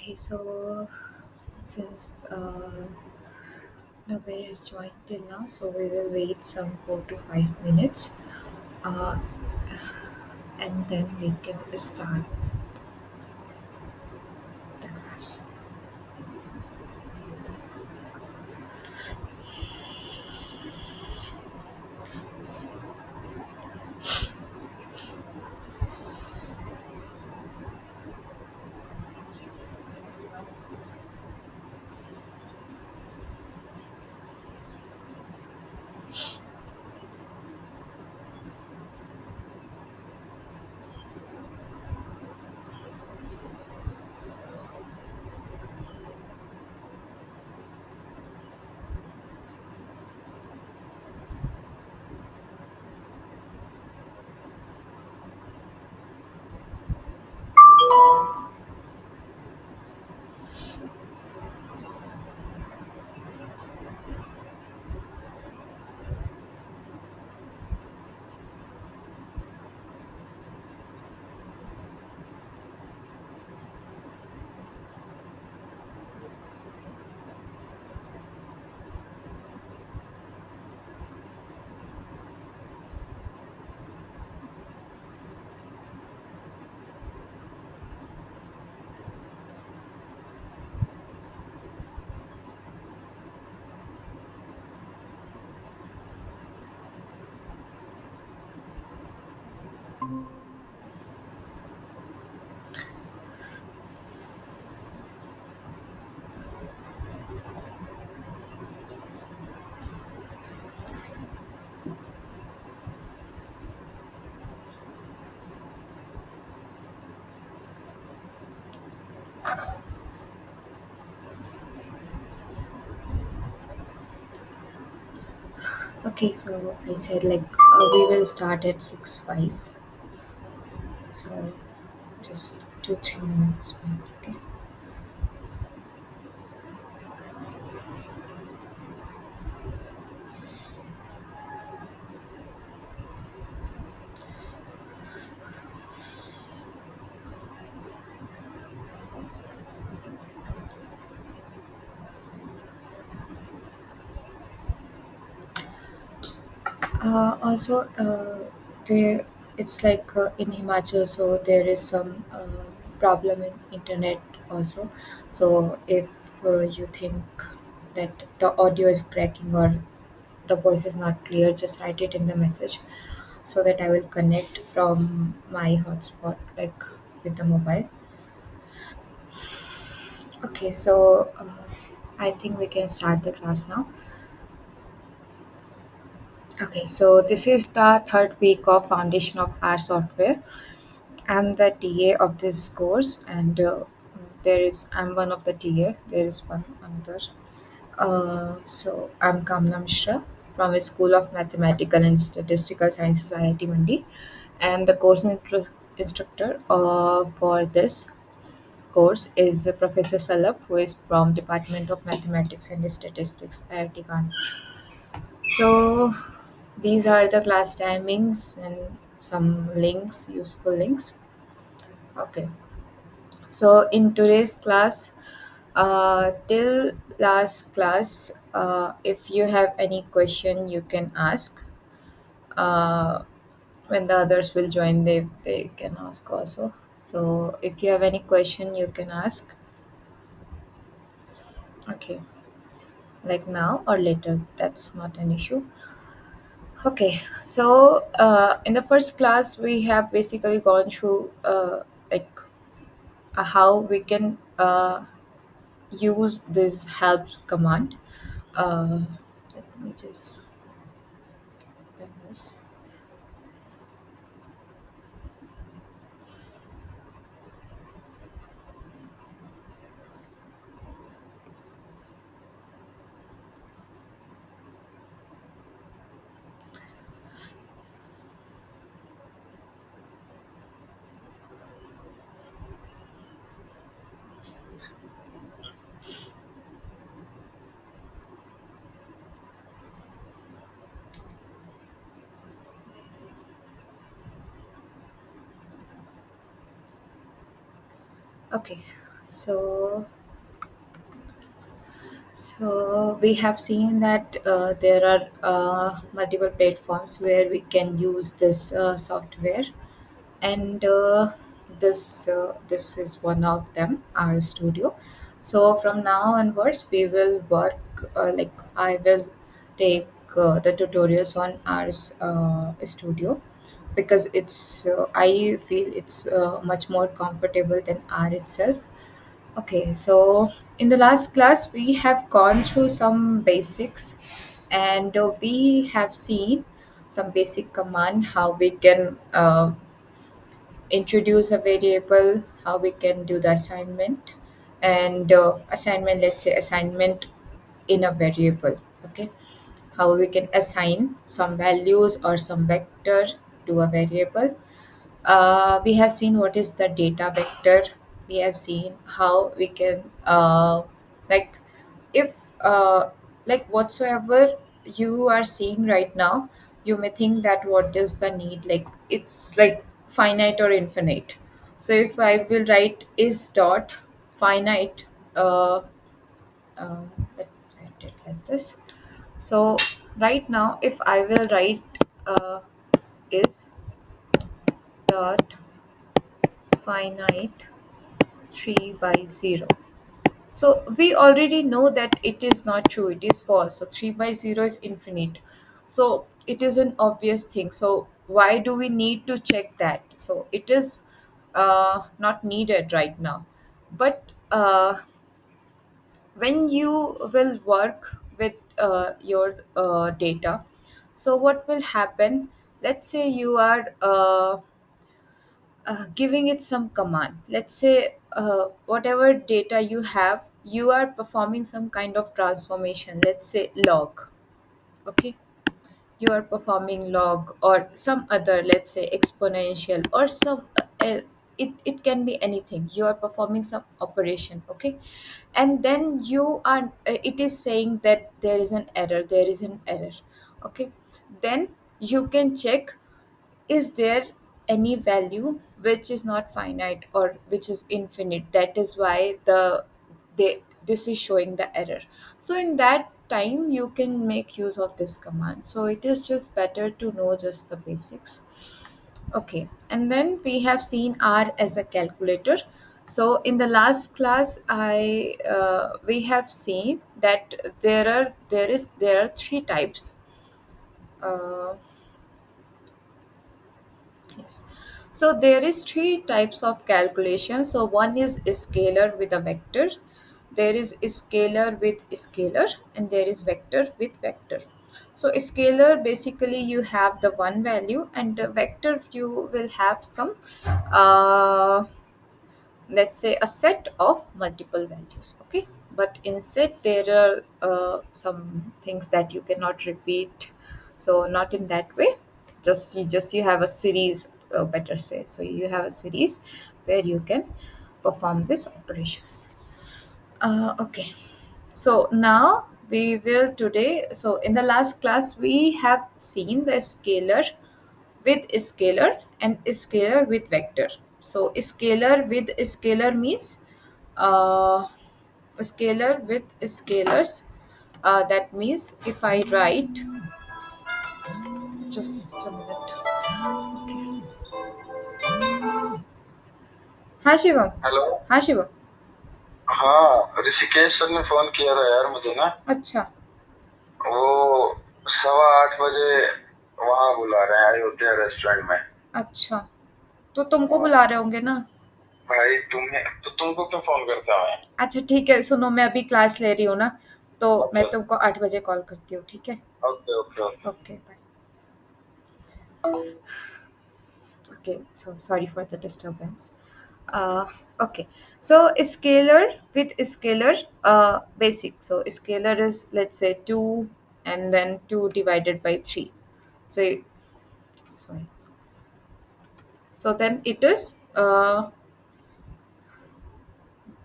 Okay, so since nobody has joined till now, so we will wait some 4 to 5 minutes, uh, and then we can start the class. Okay, so I said we will start at 6:05. So just 2 3 minutes. Wait, okay. Also, there it's in Himachal, so there is some problem in internet also. So if you think that the audio is cracking or the voice is not clear, just write it in the message so that I will connect from my hotspot, like with the mobile. Okay, so I think we can start the class now. Okay, so this is the third week of Foundation of R Software. I'm the TA of this course, and I'm one of the TA. There is one another. So I'm Kamna Mishra from a School of Mathematical and Statistical Sciences, IIT Mandi, and the instructor for this course is Professor Salab, who is from Department of Mathematics and Statistics, IIT Kanpur. So these are the class timings and some links, useful links. Okay. So in today's class, till last class, if you have any question, you can ask. Uh, when the others will join, they can ask also. So if you have any question, you can ask. Okay, like now or later, that's not an issue. Okay, so in the first class, we have basically gone through like how we can use this help command. Uh, Let me just open this. Okay, So So we have seen that there are multiple platforms where we can use this software, and this is one of them, our studio. So from now onwards, we will work like I will take the tutorials on our studio because I feel it's much more comfortable than R itself. Okay, so in the last class, we have gone through some basics, and we have seen some basic command how we can introduce a variable, how we can do the assignment, and assignment, let's say assignment in a variable. Okay, how we can assign some values or some vector to a variable. We have seen what is the data vector. We have seen how we can like if like whatsoever you are seeing right now, you may think that what is the need, like it's like finite or infinite. So if I will write is dot finite, uh, uh, let me write it like this. So right now if I will write is dot finite 3 by 0. So we already know that it is not true, it is false. So 3 by 0 is infinite. So it is an obvious thing. So why do we need to check that? So it is not needed right now. But when you will work with your data, so what will happen? Let's say you are giving it some command. Let's say whatever data you have, you are performing some kind of transformation, let's say log. Okay, you are performing log or some other, let's say exponential or some it can be anything. You are performing some operation. Okay, and then you are it is saying that there is an error, there is an error. Okay, then you can check, is there any value which is not finite or which is infinite, that is why this is showing the error. So in that time you can make use of this command. So it is just better to know just the basics. Okay, and then we have seen R as a calculator. So in the last class I we have seen that there are three types. uh, Yes. So there is three types of calculation. So one is scalar with a vector. There is scalar with scalar, and there is vector with vector. So scalar basically you have the one value, and the vector you will have some uh, let's say a set of multiple values. Okay, but in set there are some things that you cannot repeat, so not in that way. Just you have a series, better say, so you have a series where you can perform these operations. Okay, so now we will today, so in the last class we have seen the scalar with scalar and scalar with vector. So scalar with scalar means uh, scalar with scalars. That means if I write, just a minute. हाँ Shivam. Hello. हाँ शिवम. हाँ, Rishikesh sir ने phone किया था यार मुझे ना। अच्छा. वो 8:15 बजे वहां बुला रहे हैं अयोध्या रेस्टोरेंट में। अच्छा, तो तुमको हाँ। बुला रहे होंगे ना. भाई तुम्हें तो तुमको क्यों फोन करता है? अच्छा ठीक है, सुनो मैं अभी क्लास ले रही हूँ ना, तो मैं अच्छा। तुमको 8 बजे कॉल करती हूँ, ठीक है. Okay okay okay. Okay bye. Okay, so sorry for the disturbance. Okay, so scalar with scalar basic. So scalar is, let's say, 2 and then 2 divided by 3. So sorry. So then it is let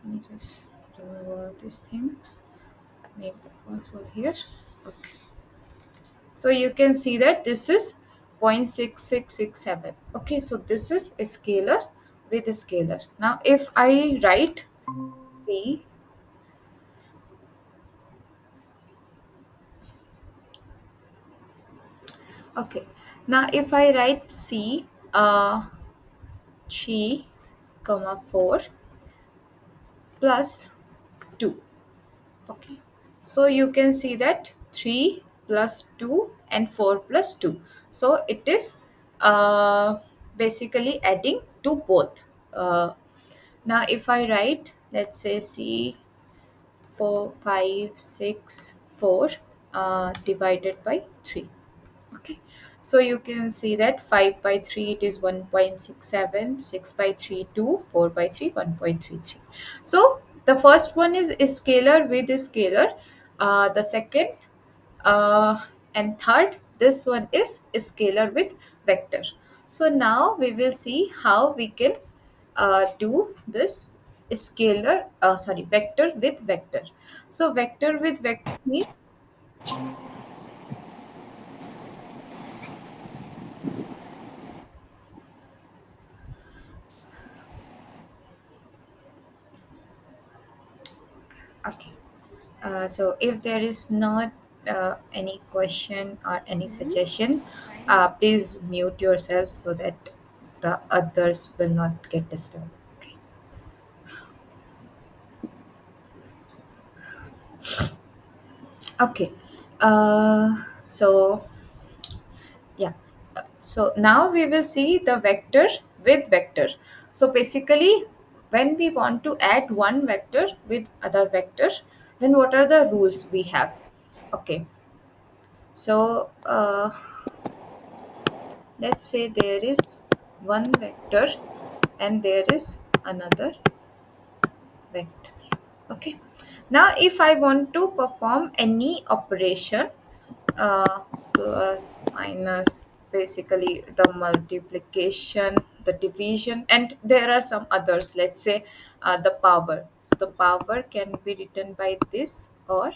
me just remove all these things. Make the console here. Okay. So you can see that this is 0.6667. Okay, so this is a scalar with a scalar. Now if I write C. Okay. Now if I write C, 3 comma 4 plus 2. Okay. So you can see that 3 plus 2 and 4 plus 2. So it is basically adding to both. Now if I write, let's say C 4, 5, 6, 4 divided by 3. Okay, so you can see that 5 by 3 it is 1.67, 6 by 3 2, 4 by 3 1.33. So the first one is a scalar with a scalar, the second uh, and third, this one is a scalar with vector. So now we will see how we can do this scalar, sorry, vector with vector. So vector with vector means, okay. So if there is not any question or any suggestion, please mute yourself so that the others will not get disturbed. Okay. Okay. So yeah. So now we will see the vector with vector. So basically, when we want to add one vector with other vector, then what are the rules we have? Okay. So let's say there is one vector and there is another vector. Okay. Now if I want to perform any operation, plus minus, basically the multiplication, the division, and there are some others, let's say the power. So the power can be written by this or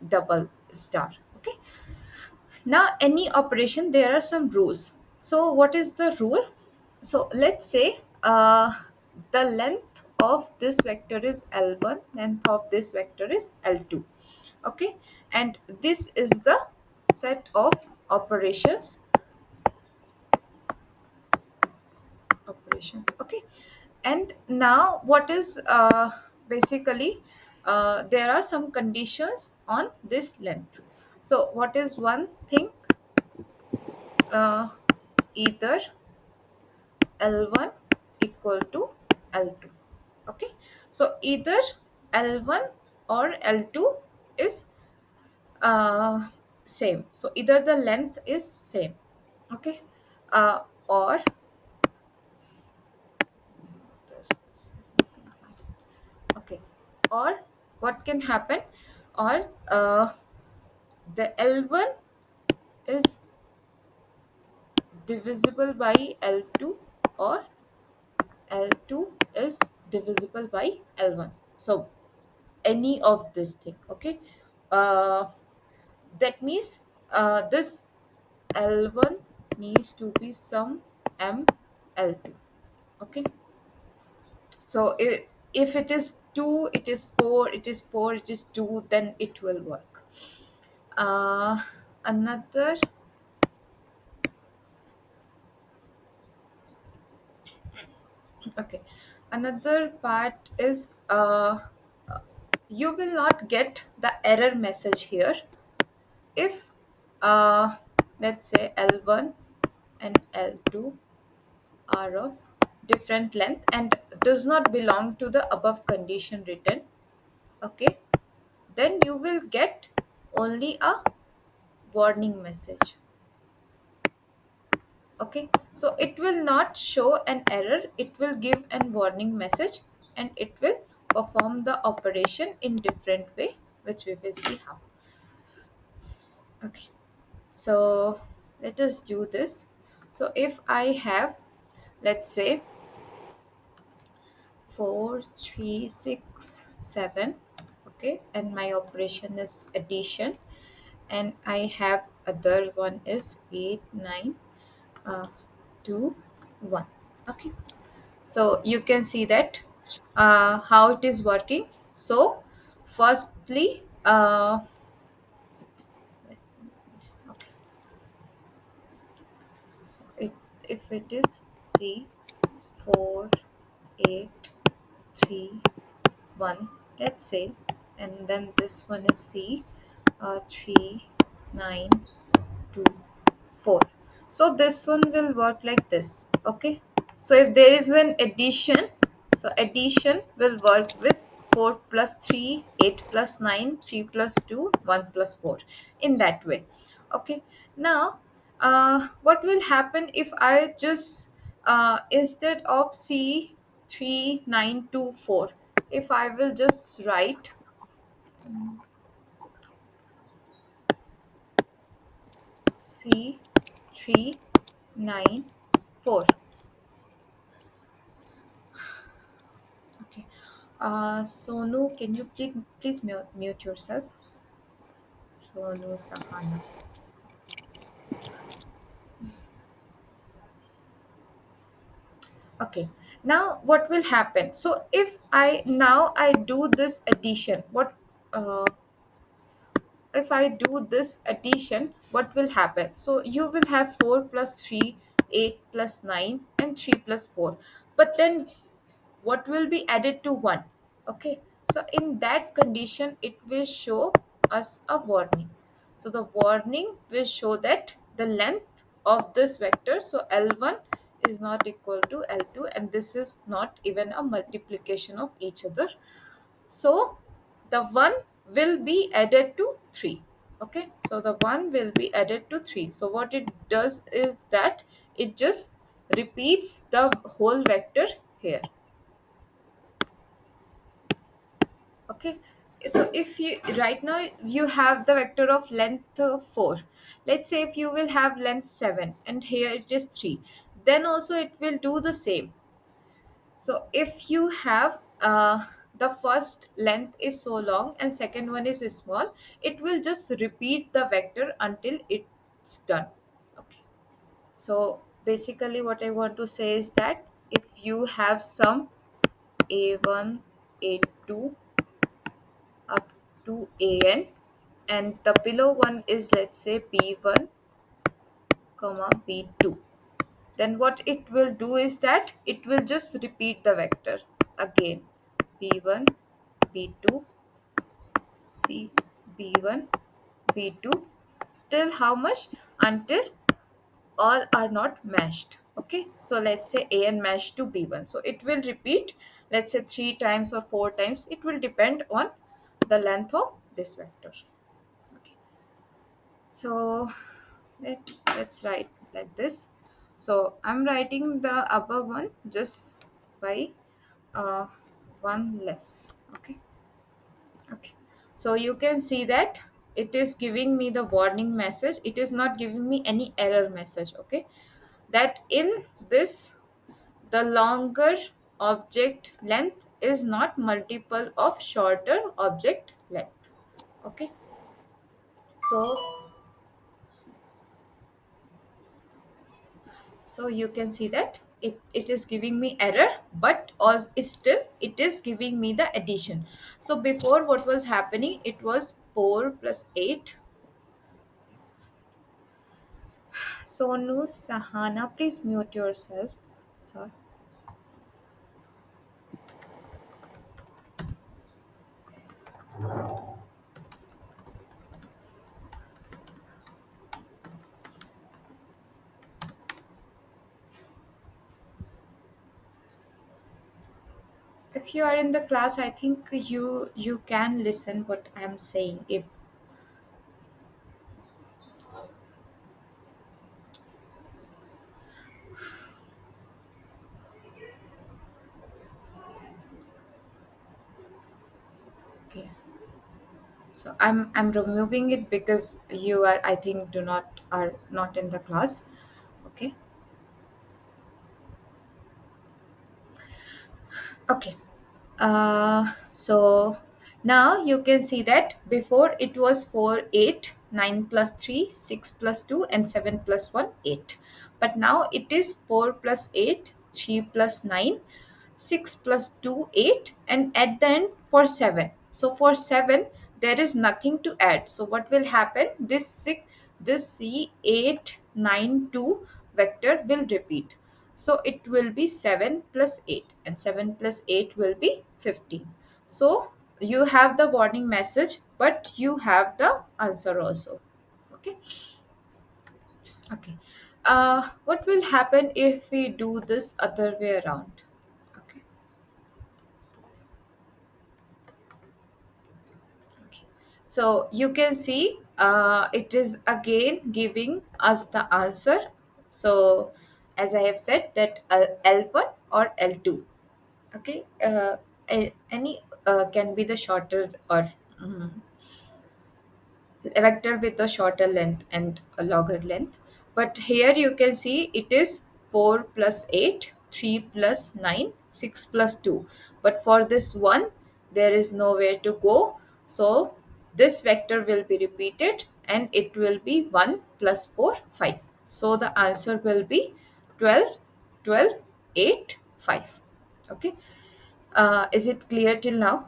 double star. Okay. Now, any operation, there are some rules. So, what is the rule? So, let's say the length of this vector is L1, length of this vector is L2. Okay, and this is the set of operations. Operations. Okay, and now what is basically there are some conditions on this length. So, what is one thing? Uh, Either L1 equal to L2. Okay, so either L1 or L2 is same. So either the length is same. Okay, or this is not gonna add. Okay, or what can happen? Or the L1 is divisible by L2, or L2 is divisible by L1. So any of this thing. Okay, uh, that means this L1 needs to be some M L2. Okay, so if it is 2, it is 4, it is 4, it is 2, then it will work. uh, Another, okay, another part is you will not get the error message here if let's say L1 and L2 are of different length and does not belong to the above condition written. Okay, then you will get only a warning message. Okay, so it will not show an error, it will give an warning message, and it will perform the operation in different way, which we will see how. Okay, so let us do this. So if I have, let's say, 4 3 6 7, okay, and my operation is addition, and I have other one is 8 9 uh, 2 1. Okay, so you can see that how it is working. So firstly, okay, so if it is C 4 8 3 1, let's say, and then this one is C 3 9 2 4. So this one will work like this. Okay, so if there is an addition, so addition will work with 4 plus 3, 8 plus 9, 3 plus 2, 1 plus 4, in that way. Okay, now what will happen if I just instead of C 3 9 2 4, if I will just write C 3 9 4. Okay. Sonu, can you please mute yourself? Sonu Sahana. Okay. Now what will happen? So if I do this addition, if I do this addition, what will happen? So you will have 4 plus 3, 8 plus 9, and 3 plus 4. But then what will be added to 1? Okay, so in that condition it will show us a warning. So the warning will show that the length of this vector, so L1 is not equal to L2, and this is not even a multiplication of each other. So the 1 will be added to 3. Okay, so the 1 will be added to 3. So what it does is that it just repeats the whole vector here. Okay, so if you right now you have the vector of length 4, let's say if you will have length 7 and here it is 3, then also it will do the same. So if you have the first length is so long and second one is small, it will just repeat the vector until it's done. Okay, so basically what I want to say is that if you have some a1 a2 up to an, and the below one is, let's say, b1 comma b2, then what it will do is that it will just repeat the vector again, b1 b2 c b1 b2, till how much? Until all are not matched. Okay, so let's say an matched to b1, so it will repeat, let's say 3 times or 4 times, it will depend on the length of this vector. Okay, so let's write like this. So I'm writing the above one just by uh, one less. Okay, okay, so you can see that it is giving me the warning message, it is not giving me any error message. Okay, that in this, the longer object length is not multiple of shorter object length. Okay, so so you can see that it is giving me error, but also still it is giving me the addition. So before, what was happening, it was 4 plus 8. Sonu Sahana, please mute yourself. Sorry. If you are in the class, I think you can listen what I'm saying. If okay, so I'm removing it because you are, I think, do not are not in the class. Okay, okay. So now you can see that before it was 4 8 9 plus 3 6 plus 2 and 7 plus 1 8, but now it is 4 plus 8 3 plus 9 6 plus 2 8, and at the end for 7. So for 7 there is nothing to add, so what will happen, this C8 9 2 vector will repeat. So it will be 7 plus 8, and 7 plus 8 will be 15. So you have the warning message, but you have the answer also. Okay. Okay. What will happen if we do this other way around? Okay. Okay. So you can see it is again giving us the answer. So as I have said that L1 or L2. Okay. Any can be the shorter or a vector with a shorter length and a longer length. But here you can see it is 4 plus 8, 3 plus 9, 6 plus 2. But for this one, there is nowhere to go. So this vector will be repeated and it will be 1 plus 4, 5. So the answer will be 12, 12, 8, 5. Okay. Is it clear till now?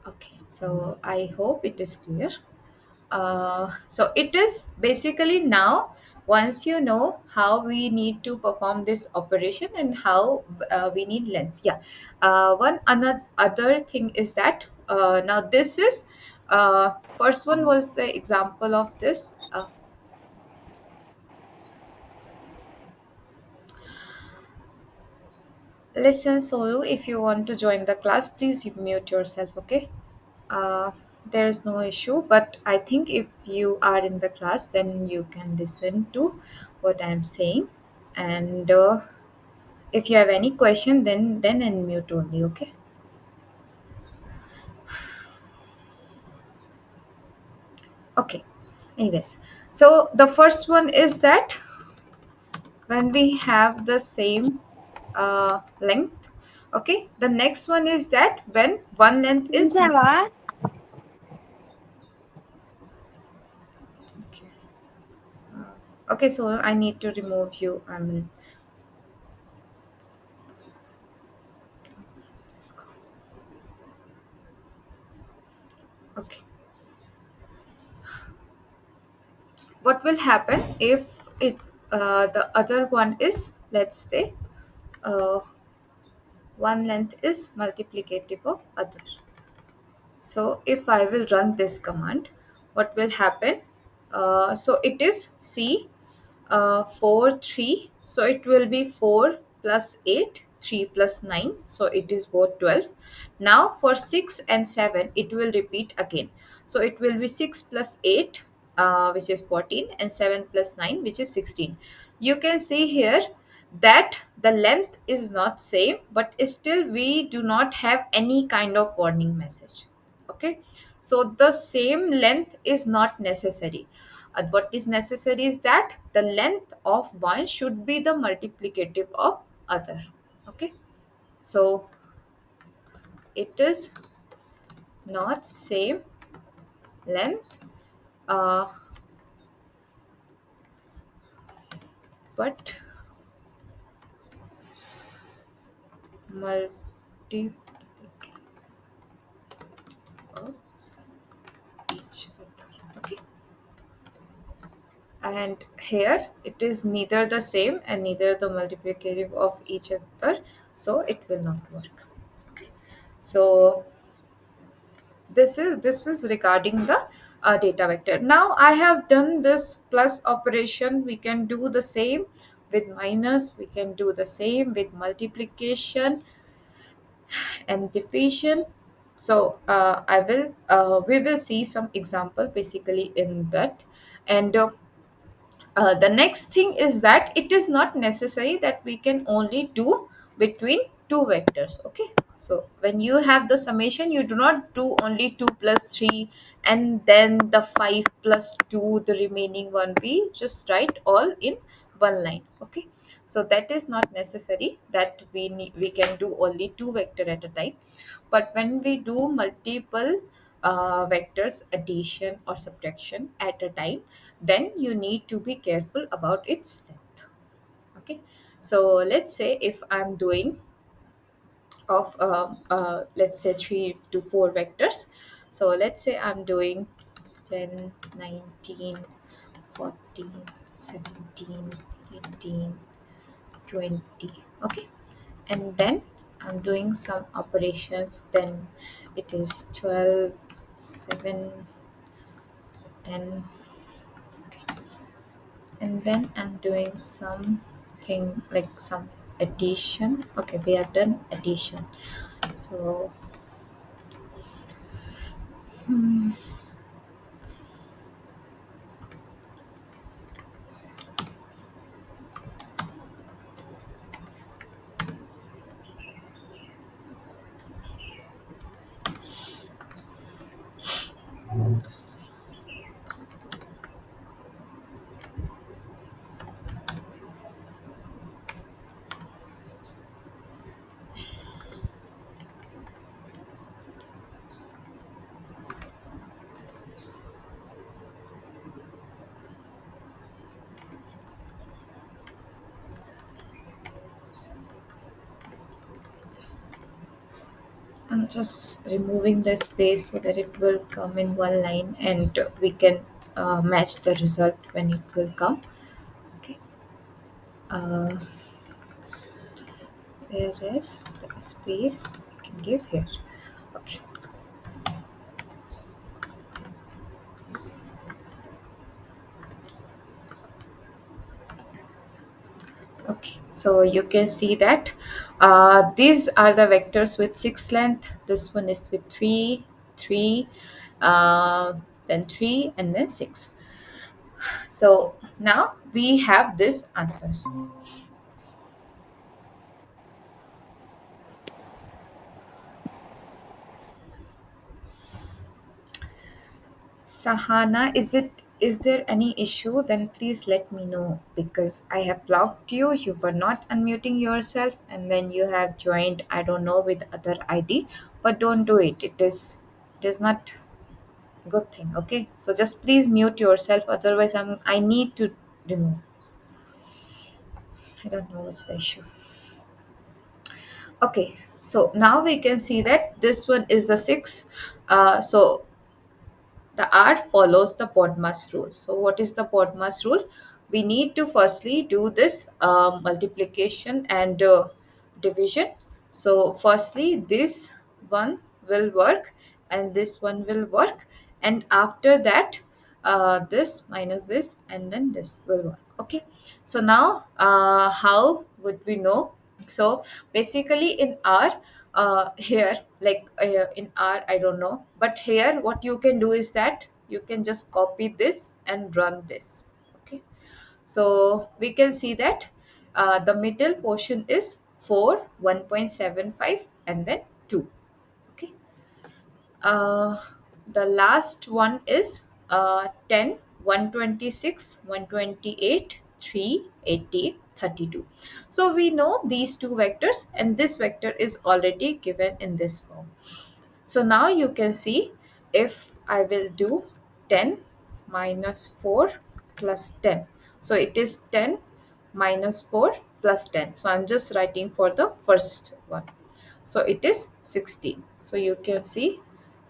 Okay, so I hope it is clear. So it is basically now, once you know how we need to perform this operation and how we need length. Yeah. One another other thing is that now this is first one was the example of this. Listen, Solu, if you want to join the class, please mute yourself. Okay. uh, there is no issue, but I think if you are in the class then you can listen to what I'm saying, and if you have any question then unmute only. Okay. Okay, anyways, so the first one is that when we have the same length. Okay, the next one is that when one length is Jawad, okay. Okay, so I need to remove you. I mean, okay. What will happen if it the other one is, let's say, uh, one length is multiplicative of other. So if I will run this command, what will happen? So it is C 4 3, so it will be 4 plus 8, 3 plus 9, so it is both 12. Now for 6 and 7 it will repeat again, so it will be 6 plus 8, which is 14, and 7 plus 9, which is 16. You can see here that the length is not same, but still we do not have any kind of warning message. Okay, so the same length is not necessary. What is necessary is that the length of one should be the multiplicative of other. Okay, so it is not same length, uh, but multiplicative of each other. Okay, and here it is neither the same and neither the multiplicative of each other, so it will not work. Okay, so this is regarding the data vector. Now I have done this plus operation, we can do the same with minus, we can do the same with multiplication and division. So I will we will see some example basically in that. And the next thing is that it is not necessary that we can only do between two vectors. Okay, so when you have the summation, you do not do only 2 plus 3 and then the 5 plus 2, the remaining one we just write all in one line. Okay, so that is not necessary that we can do only two vector at a time. But when we do multiple vectors addition or subtraction at a time, then you need to be careful about its length. Okay, so let's say if I'm doing of let's say 3 to 4 vectors. So let's say I'm doing 10, 19, 14, 17, 18, 20. Okay, and then I'm doing some operations, then it is 12, 7, 10, and then I'm doing something like some addition. Okay, we have done addition. So I'm just removing the space so that it will come in one line, and we can match the result when it will come. Okay. Uh, where is the space we can give here? Okay. Okay. So you can see that these are the vectors with 6 length. This one is with 3, 3, uh, then 3, and then 6. So now we have these answers. Sahana, is there any issue? Then please let me know, because I have blocked you. You were not unmuting yourself, and then you have joined, I don't know, with other ID. But don't do it. It is not good thing. Okay. So just please mute yourself. Otherwise I need to remove. I don't know what's the issue. Okay. So now we can see that this one is the six. So the R follows the Podmas rule. So, what is the Podmas rule? We need to firstly do this multiplication and division. So, firstly, this one will work and this one will work, and after that, this minus this and then this will work. Okay, so now how would we know? So basically in R, here like in R I don't know, but here what you can do is that you can just copy this and run this. Okay, so we can see that the middle portion is 4, 1.75, and then 2. Okay, uh, the last one is 10, 126, 128, 3, 18, 32. So we know these two vectors, and this vector is already given in this form. So now you can see, if I will do 10 minus 4 plus 10. So it is 10 minus 4 plus 10. So I'm just writing for the first one. So it is 16. So you can see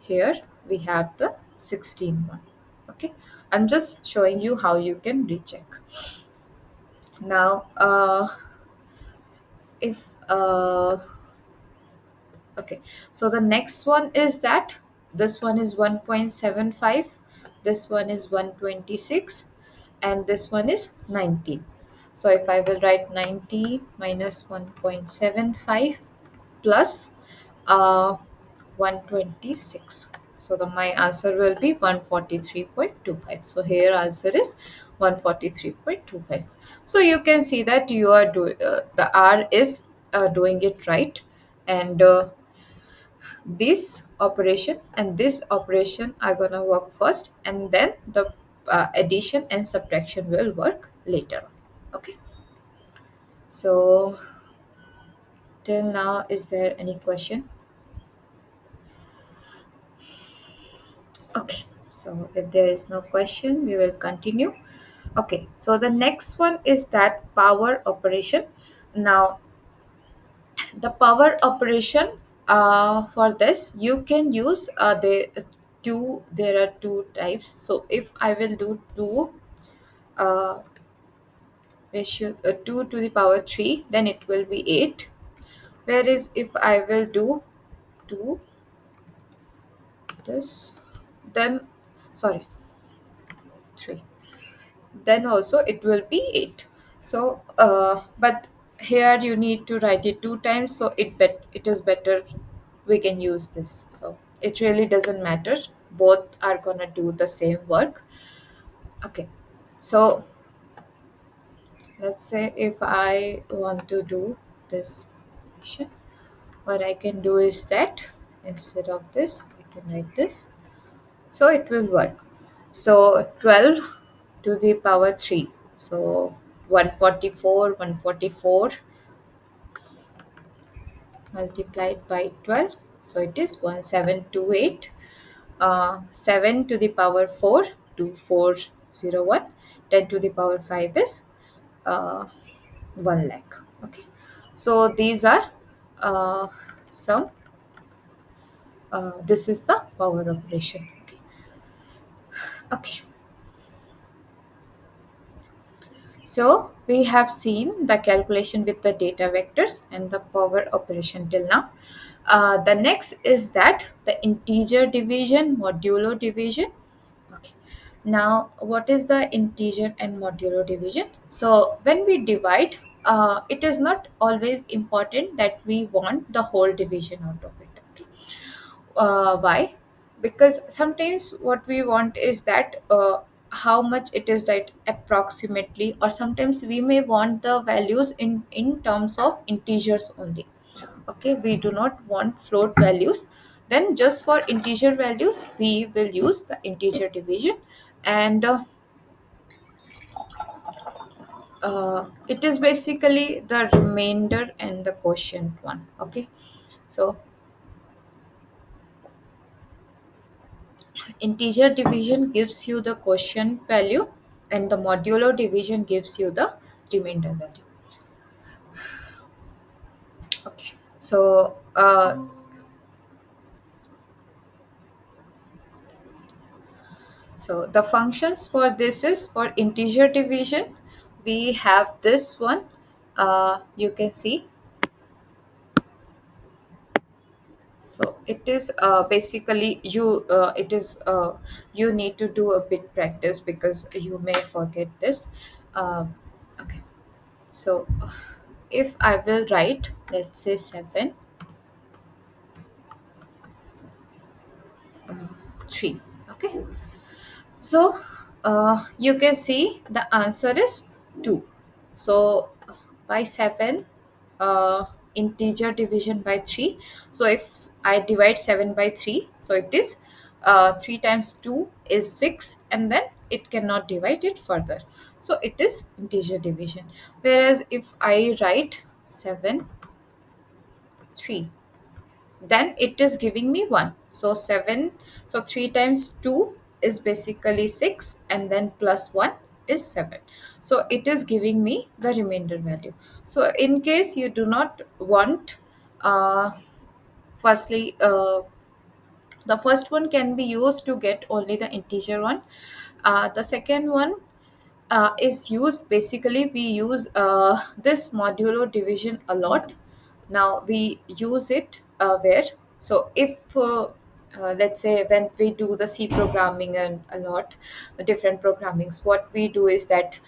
here we have the 16 one. Okay. I'm just showing you how you can recheck. Now, if okay, so the next one is that this one is 1.75, this one is 126, and this one is 19. So if I will write 90 minus 1.75 plus uh, 126. So my answer will be 143.25. So here answer is 143.25. So you can see that you are doing the R is doing it right, and this operation and this operation are gonna work first, and then the addition and subtraction will work later on. Okay, so till now, is there any question? Okay, so if there is no question, we will continue. Okay, so the next one is that power operation. Now, the power operation, for this you can use there are two types. So if I will do 2 uh, ratio 2 to the power 3, then it will be 8. Whereas if I will do 2 this, then sorry, 3, then also it will be 8. So but here you need to write it 2 times, so it is better we can use this. So it really doesn't matter, both are gonna do the same work. Okay, so let's say if I want to do this equation, what I can do is that instead of this I can write this, so it will work. So 12 to the power 3, so 144 multiplied by 12, so it is 1728. 7 to the power 4, 2401. 10 to the power 5 is uh, 1 lakh. Okay, so these are some this is the power operation. Okay, okay. So we have seen the calculation with the data vectors and the power operation till now. The next is that the integer division, modulo division. Okay. Now, what is the integer and modulo division? So when we divide, it is not always important that we want the whole division out of it. Okay. Why? Because sometimes what we want is that how much it is, that approximately, or sometimes we may want the values in terms of integers only. Okay, we do not want float values. Then just for integer values we will use the integer division, and it is basically the remainder and the quotient one. Okay, so integer division gives you the quotient value, and the modulo division gives you the remainder value. Okay, so so the functions for this is, for integer division we have this one. You can see, so it is basically you need to do a bit practice because you may forget this. Okay, so if I will write, let's say 7 3. Okay, so you can see the answer is 2. So by 7, uh, integer division by 3. So if I divide 7 by 3, so it is 3 times 2 is 6, and then it cannot divide it further. So it is integer division. Whereas if I write 7 3, then it is giving me 1. So 7, so 3 times 2 is basically 6, and then plus 1 is 7. So it is giving me the remainder value. So in case you do not want, uh, firstly the first one can be used to get only the integer one. The second one is used, basically we use this modulo division a lot. Now we use it where, so if let's say when we do the C programming and a lot different programmings, what we do is that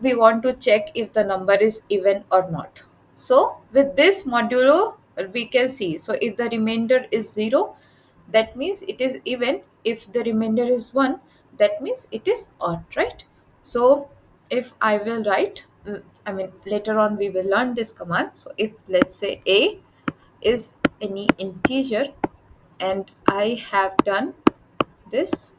we want to check if the number is even or not. So with this modulo we can see, so if the remainder is 0, that means it is even. If the remainder is 1, that means it is odd, right? So if I will write, I mean later on we will learn this command. So if let's say a is any integer, and I have done this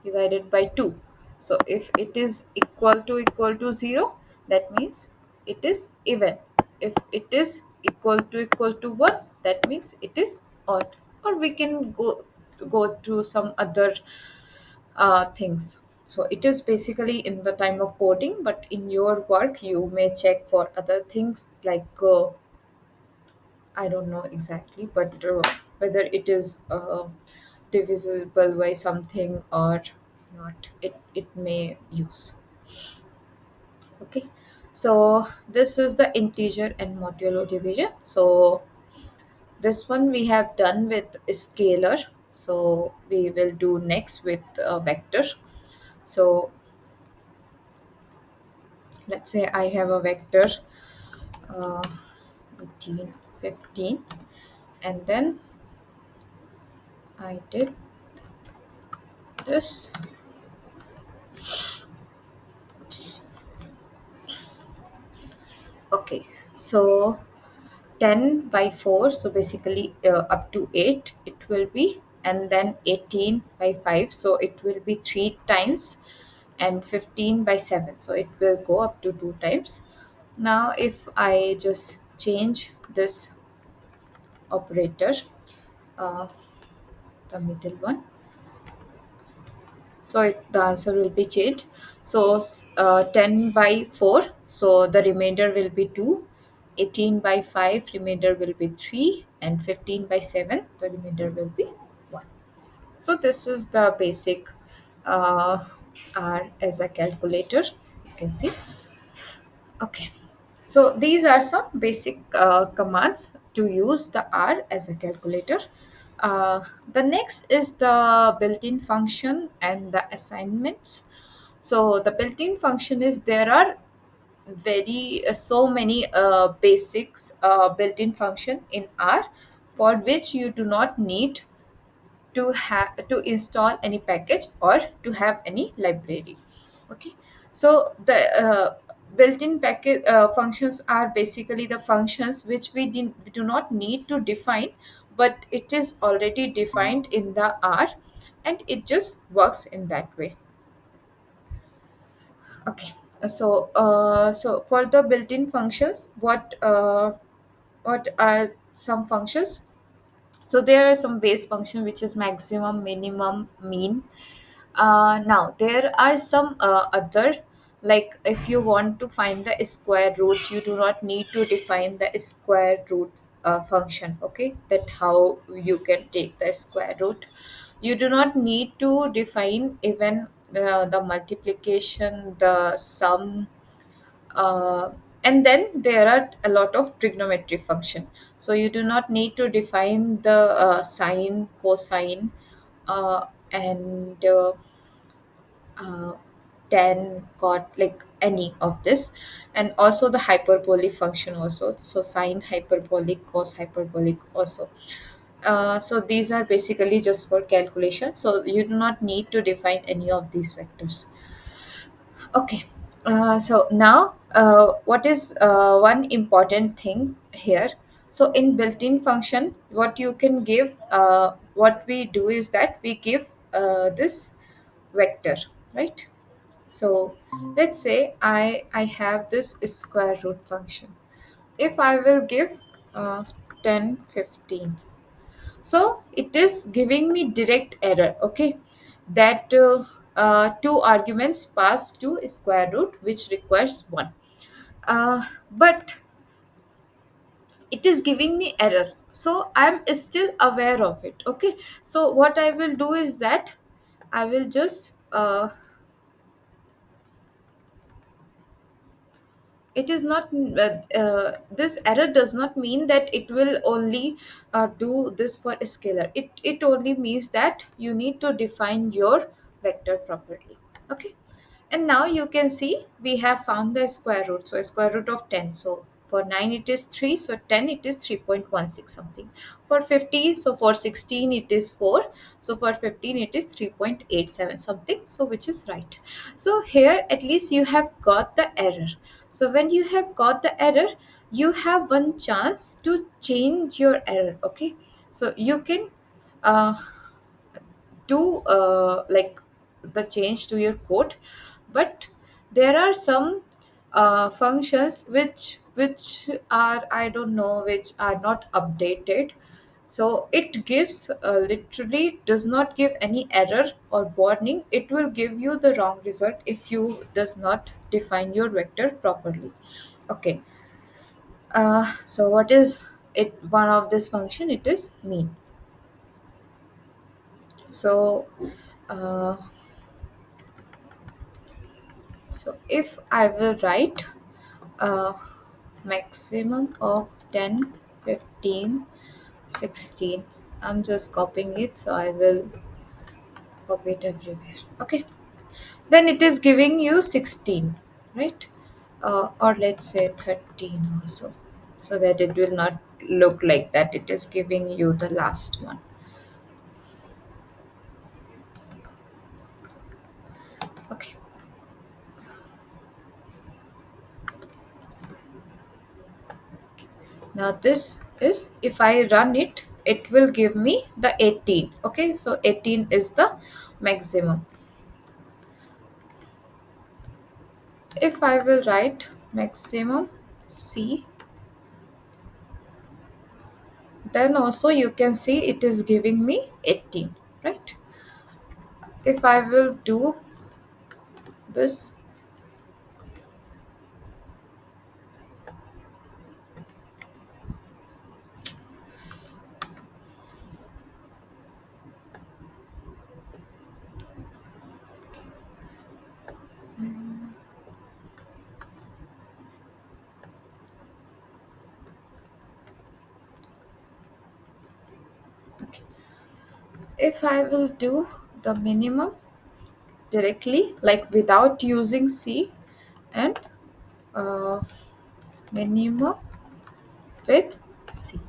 divided by 2, so if it is equal to 0, that means it is even. If it is equal to 1, that means it is odd. Or we can go to some other things. So it is basically in the time of coding, but in your work you may check for other things like I don't know exactly, but whether it is divisible by something or not, it may use. Okay, so this is the integer and modulo division. So this one we have done with scalar. So we will do next with vector. So let's say I have a vector uh, 18, 15, and then I did this. Okay, so 10 by 4, so basically up to 8 it will be, and then 18 by 5, so it will be 3 times, and 15 by 7, so it will go up to 2 times. Now if I just change this operator, uh, the middle one, so the answer will be changed. So 10 by 4, so the remainder will be 2. 18 by 5, remainder will be 3, and 15 by 7, the remainder will be 1. So this is the basic uh, R as a calculator, you can see. Okay, so these are some basic commands to use the R as a calculator. The next is the built-in function and the assignments. So the built-in function is there are very so many basics built-in function in R for which you do not need to have to install any package or to have any library. Okay, so the built-in package functions are basically the functions which we do not need to define, but it is already defined in the R, and it just works in that way. Okay, so for the built-in functions, what are some functions? So there are some base function which is maximum, minimum, mean. Now there are some other, like if you want to find the square root, you do not need to define the square root function. Okay, that how you can take the square root. You do not need to define even the multiplication, the sum, uh, and then there are a lot of trigonometry function, so you do not need to define the sine, cosine, and uh, tan, cot, like any of this, and also the hyperbolic function also, so sine hyperbolic, cos hyperbolic also. So these are basically just for calculation, so you do not need to define any of these vectors. Okay, so now what is one important thing here? So in built-in function, what you can give, what we do is that we give this vector, right? So let's say I have this square root function. If I will give 10, 15, so it is giving me direct error. Okay, that two arguments pass to square root which requires one, but it is giving me error, so I'm still aware of it. Okay, so what I will do is that I will just it is not this error does not mean that it will only do this for a scalar. It only means that you need to define your vector properly. Okay, and now you can see we have found the square root, so square root of 10, so for 9 it is 3, so 10 it is 3.16 something. For 15, so for 16 it is 4, so for 15 it is 3.87 something, so which is right. So here at least you have got the error. So when you have got the error, you have one chance to change your error. Okay, so you can uh, do like the change to your code, but there are some functions which are, I don't know, which are not updated. So it gives literally does not give any error or warning. It will give you the wrong result if you does not define your vector properly. Okay. So what is it? One of this function, it is mean. So uh, so if I will write uh, maximum of 10, 15, 16, I'm just copying it, so I will copy it everywhere. Okay, then it is giving you 16, right? Or let's say 13 also, so that it will not look like that it is giving you the last one. Okay, now this is, if I run it, it will give me the 18. Okay, so 18 is the maximum. If I will write maximum C, then also you can see it is giving me 18, right? If I will do this, okay, if I will do the minimum directly, like without using C, and uh, minimum with C.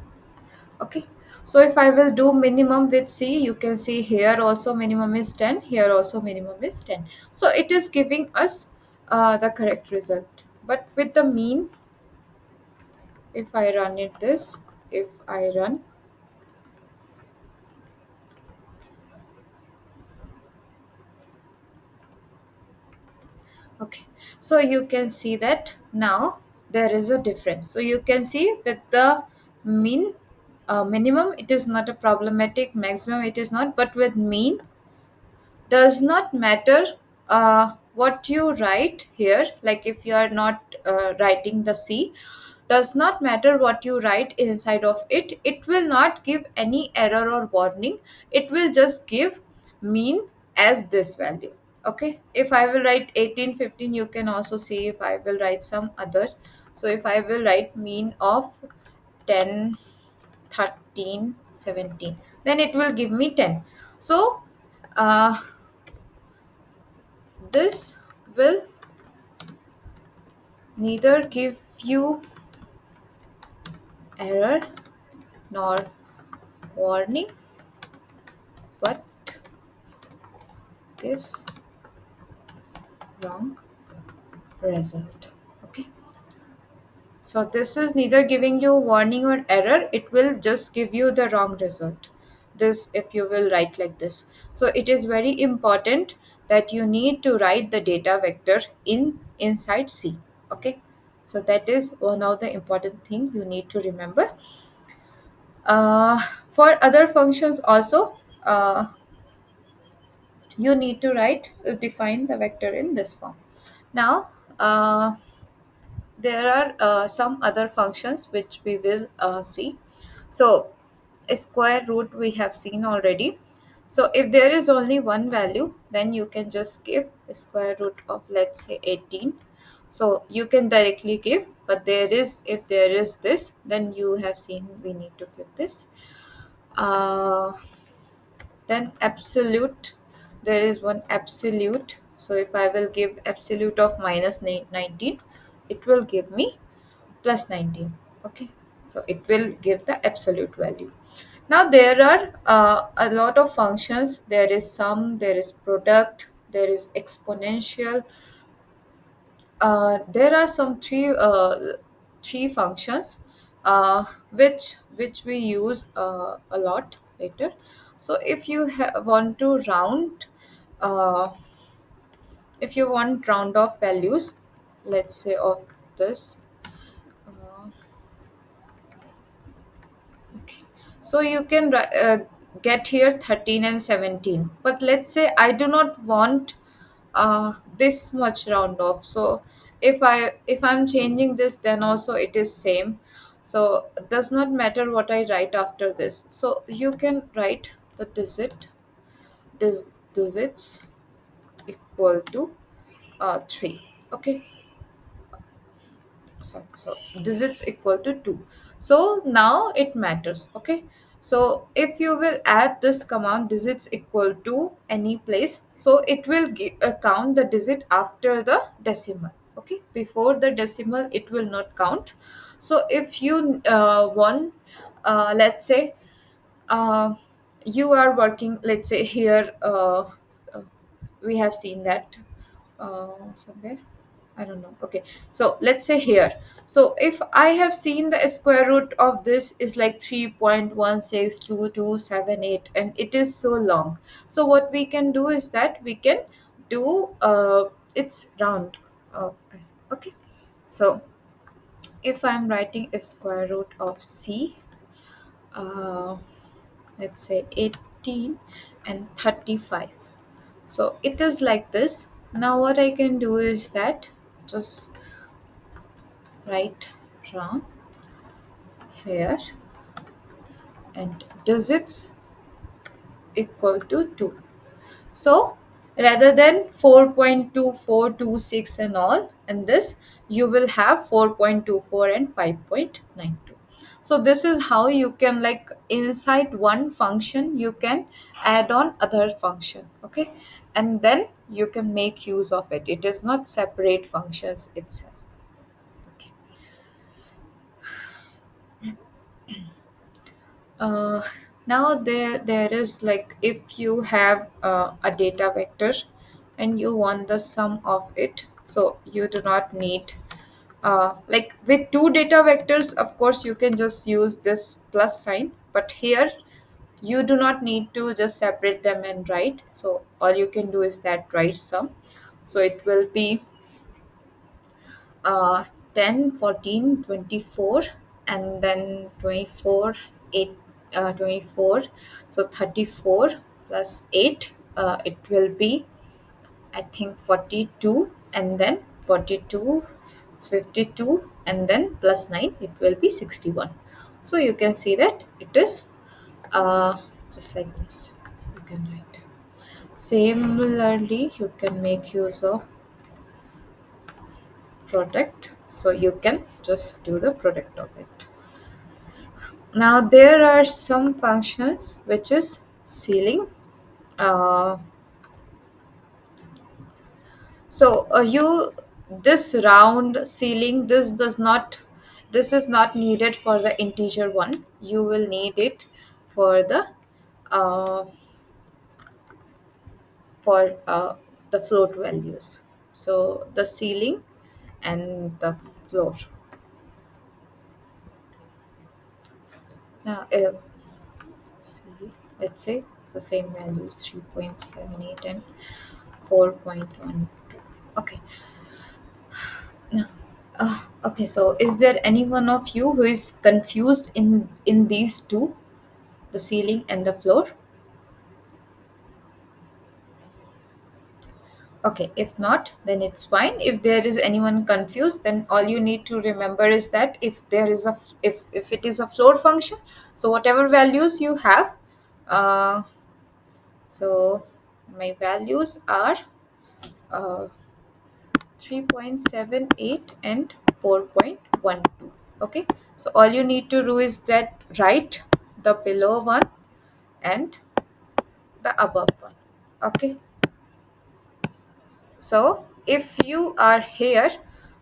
Okay, so if I will do minimum with C, you can see here also minimum is 10, here also minimum is 10. So it is giving us the correct result. But with the mean, if I run it this, if I run, okay, so you can see that now there is a difference. So you can see with the mean, minimum it is not a problematic, maximum it is not, but with mean does not matter what you write here. Like if you are not writing the C, does not matter what you write inside of it, it will not give any error or warning. It will just give mean as this value. Okay, if I will write 18, 15, you can also see if I will write some other. So if I will write mean of 10, 13, 17, then it will give me 10. So uh, this will neither give you error nor warning, but gives wrong result. Okay, so this is neither giving you warning or error, it will just give you the wrong result. This, if you will write like this. So it is very important that you need to write the data vector in inside C. Okay, so that is one of the important thing you need to remember. uh, for other functions also, you need to define the vector in this form. Now there are some other functions which we will see. So a square root we have seen already. So if there is only one value, then you can just give a square root of, let's say, 18. So you can directly give, but there is, if there is this, then you have seen we need to give this. uh, then absolute, there is one absolute. So if I will give absolute of minus 19, it will give me plus 19. Okay, so it will give the absolute value. Now there are a lot of functions. There is sum, there is product, there is exponential. There are some three functions which we use a lot later. So if you want to round, uh, if you want round off values, let's say of this, uh, okay, So you can get here 13 and 17. But let's say I do not want this much round off. So if I'm changing this, then also it is same. So it does not matter what I write after this. So you can write the digits equal to 3. Okay, so digits equal to 2. So now it matters. Okay, so if you will add this command digits equal to any place, so it will count the digit after the decimal. Okay, before the decimal it will not count. So if you want, let's say, uh, you are working, let's say here, we have seen that somewhere, I don't know. Okay, so let's say here. So if I have seen the square root of this is like 3.162278, and it is so long. So what we can do is that we can do it's round. Okay, so if I'm writing a square root of c, uh, let's say 18 and 35. So it is like this. Now what I can do is that just write round here and digits equal to 2. So rather than 4.2426 and all, and this you will have 4.24 and 5.92. So this is how you can, like, inside one function you can add on other function. Okay, and then you can make use of it. It is not separate functions itself. Okay. uh, Now there is, like, if you have a data vector and you want the sum of it, so you do not need, like with two data vectors, of course you can just use this plus sign, but here you do not need to just separate them and write. So all you can do is that write sum. So it will be uh, 10, 14, 24, and then 24, 8, 24. So 34 plus 8, it will be, I think, 42, and then 42 is 52, and then plus 9, it will be 61. So you can see that it is just like this. You can write. Similarly, you can make use of product, so you can just do the product of it. Now there are some functions which is ceiling. uh, you, this round ceiling, this is not needed for the integer one. You will need it for uh, the float values. So the ceiling and the floor. Now see, let's say it's the same values, 3.78 and 4.12. Okay. Now, okay, so is there any one of you who is confused in these two, the ceiling and the floor? Okay, if not, then it's fine. If there is anyone confused, then all you need to remember is that if there is if it is a floor function, so whatever values you have, uh, so my values are uh, 3.78 and 4.12. Okay, so all you need to do is that write the below one and the above one. Okay, so if you are here,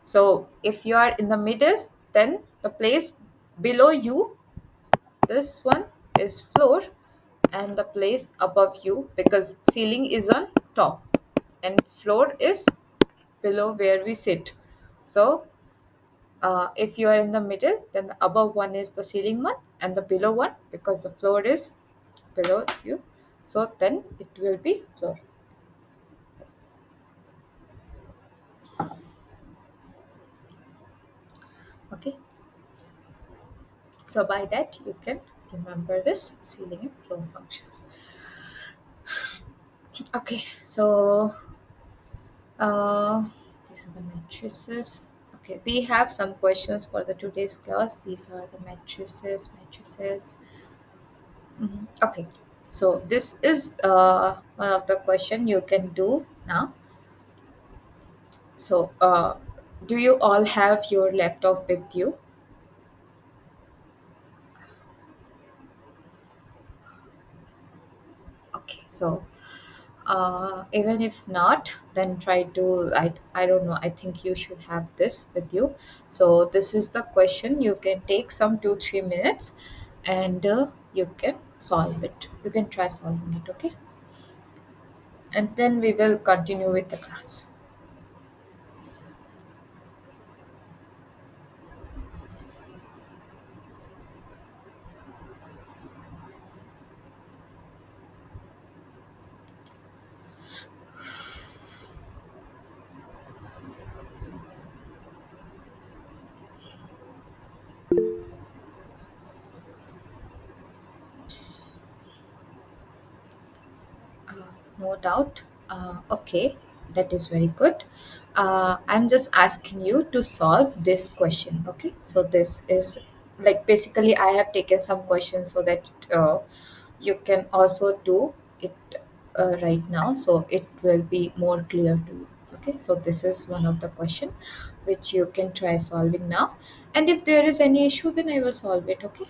so if you are in the middle, then the place below you, this one is floor, and the place above you, because ceiling is on top and floor is below where we sit. So if you are in the middle, then the above one is the ceiling one, and the below one, because the floor is below you, so then it will be floor. Okay, so by that you can remember this ceiling and floor functions. Okay, so uh, these are the matrices. Okay, we have some questions for the today's class. These are the matrices. Okay, so this is one of the question you can do now. So, do you all have your laptop with you? Okay, so even if not, then try to, I don't know, I think you should have this with you. So this is the question. You can take some 2 3 minutes and you can solve it. You can try solving it, okay? And then we will continue with the class. No doubt. Okay, that is very good. I'm just asking you to solve this question. Okay, so this is like basically I have taken some questions so that you can also do it right now, so it will be more clear to you. Okay, so this is one of the question which you can try solving now, and if there is any issue, then I will solve it. Okay.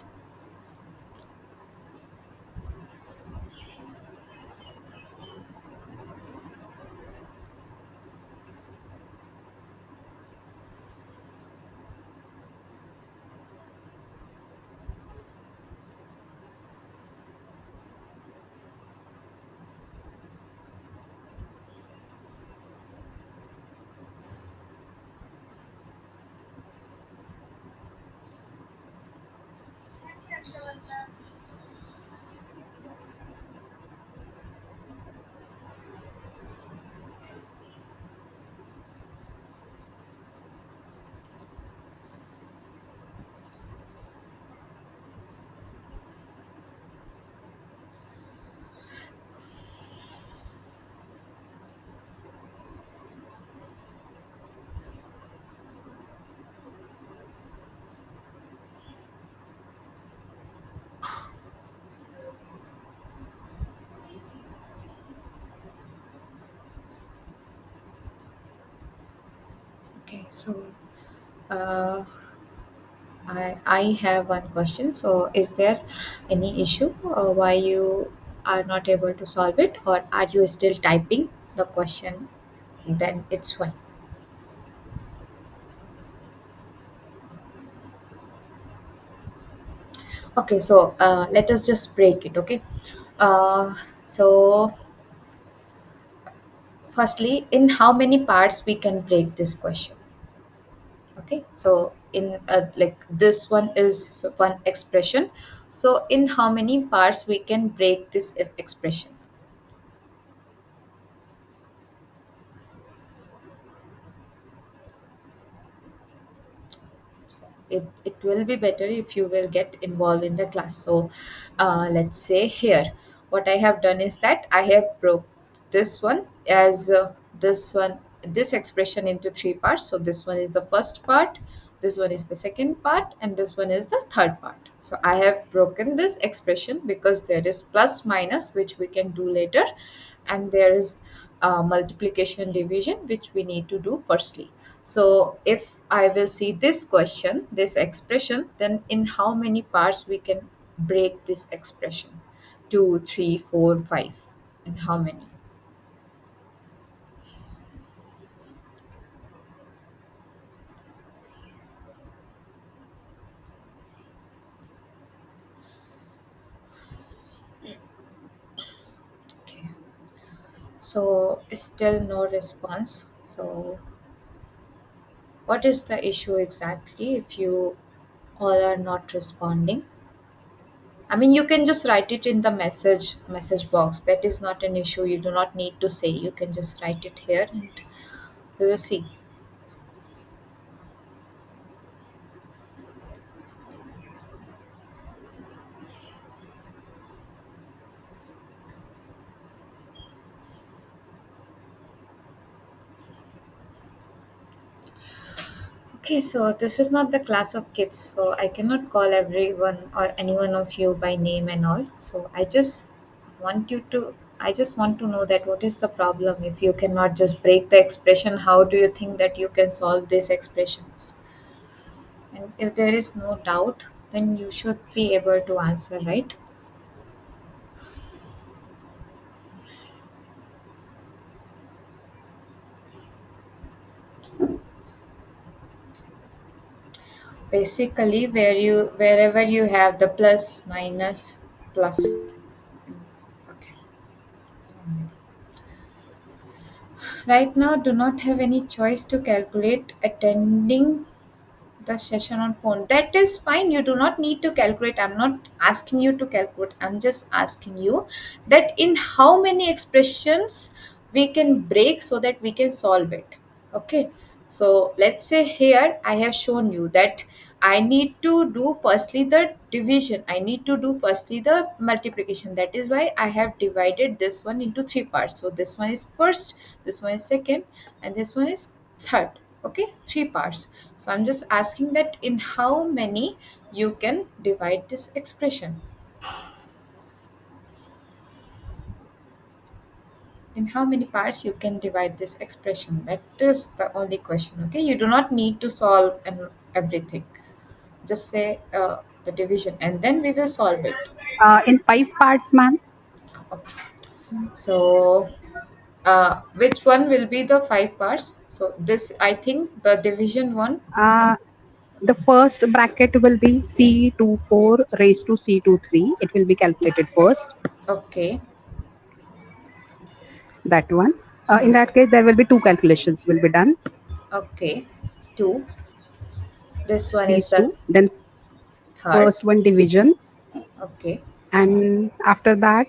Okay, so uh, I have one question. So, is there any issue why you are not able to solve it, or are you still typing the question? Then it's fine. Okay, so let us just break it. Okay, so firstly, in how many parts we can break this question? Okay, so in like this one is one expression. So in how many parts we can break this expression? So it will be better if you will get involved in the class. So let's say here what I have done is that I have broke this one as this expression into three parts. So this one is the first part, this one is the second part, and this one is the third part. So I have broken this expression because there is plus minus which we can do later, and there is multiplication division which we need to do firstly. So if I will see this question, this expression, then in how many parts we can break this expression? Two, three, four, five. And how many? Okay. So still no response. So what is the issue exactly if you all are not responding? I mean, you can just write it in the message box. That is not an issue. You do not need to say. You can just write it here, and we will see. Okay, so this is not the class of kids, so I cannot call everyone or any one of you by name and all. So I just want to know that what is the problem. If you cannot just break the expression, how do you think that you can solve these expressions? And if there is no doubt, then you should be able to answer, right? Basically, wherever you have the plus, minus, plus. Okay. Right now, do not have any choice to calculate attending the session on phone. That is fine. You do not need to calculate. I'm not asking you to calculate. I'm just asking you that in how many expressions we can break so that we can solve it. Okay. So let's say here I have shown you that I need to do firstly the division. I need to do firstly the multiplication. That is why I have divided this one into three parts. So this one is first, this one is second, and this one is third. Okay, three parts. So I'm just asking that in how many you can divide this expression. In how many parts you can divide this expression. That is the only question. Okay, you do not need to solve everything. Just say the division and then we will solve it. In 5 parts, ma'am. Okay. So which one will be the five parts? So this, I think the division one. Uh, the first bracket will be C24 raised to C23. It will be calculated first. Okay. That one. In that case, there will be two calculations will be done. Okay. Two. This one is These the two. Then third. first one division, Okay. and after that,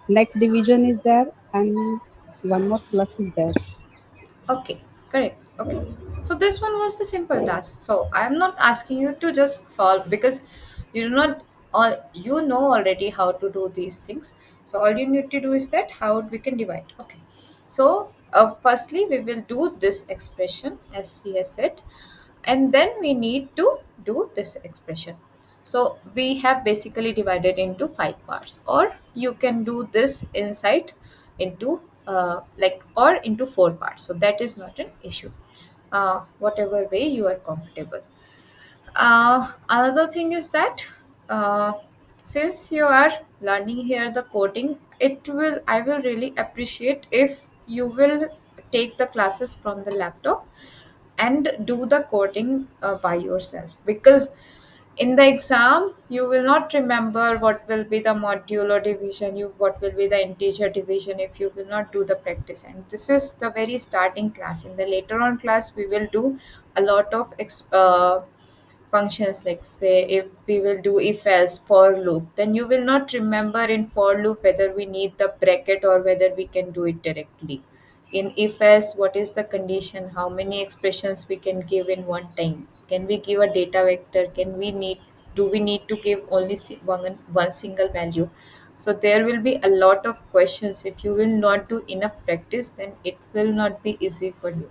next division is there, and one more plus is there. Okay, correct. Okay. So this one was the simple task. So I'm not asking you to just solve because you do not all you know already how to do these things. So all you need to do is that how we can divide. Okay. So firstly we will do this expression as she has said, and then we need to do this expression. So we have basically divided into five parts, or you can do this inside into like or into four parts. So that is not an issue. Whatever way you are comfortable. Another thing is that uh, since you are learning here the coding, I will really appreciate if you will take the classes from the laptop and do the coding by yourself, because in the exam you will not remember what will be the module or division, you what will be the integer division if you will not do the practice. And this is the very starting class. In the later on class we will do a lot of functions, like say if we will do if else for loop, then you will not remember in for loop whether we need the bracket or whether we can do it directly. In if else, what is the condition, how many expressions we can give in one time, can we give a data vector, can we need do we need to give only one single value. So there will be a lot of questions. If you will not do enough practice, then it will not be easy for you.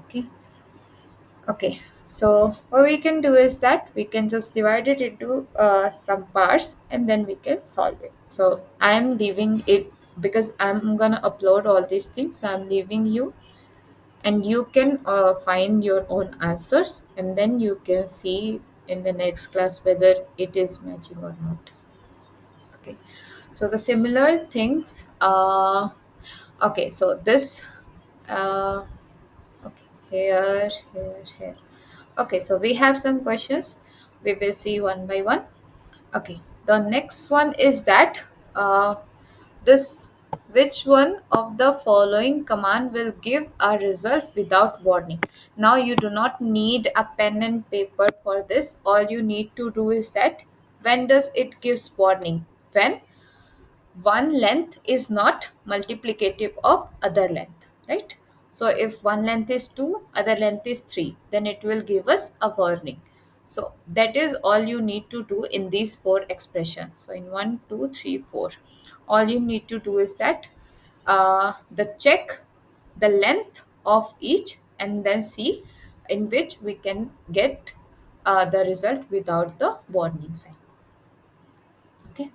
Okay. Okay, so what we can do is that we can just divide it into some parts and then we can solve it. So I am leaving it because I'm gonna upload all these things. So I'm leaving you, and you can find your own answers, and then you can see in the next class whether it is matching or not. Okay, so the similar things. Okay, so this. Uh, okay, here. Okay, so we have some questions. We will see one by one. Okay, the next one is that this which one of the following command will give a result without warning. Now you do not need a pen and paper for this. All you need to do is that when does it gives warning? When one length is not multiplicative of other length, right? So if one length is 2, other length is 3, then it will give us a warning. So that is all you need to do in these four expressions. So in one, 2, 3, 4, all you need to do is that the check the length of each and then see in which we can get the result without the warning sign. Okay.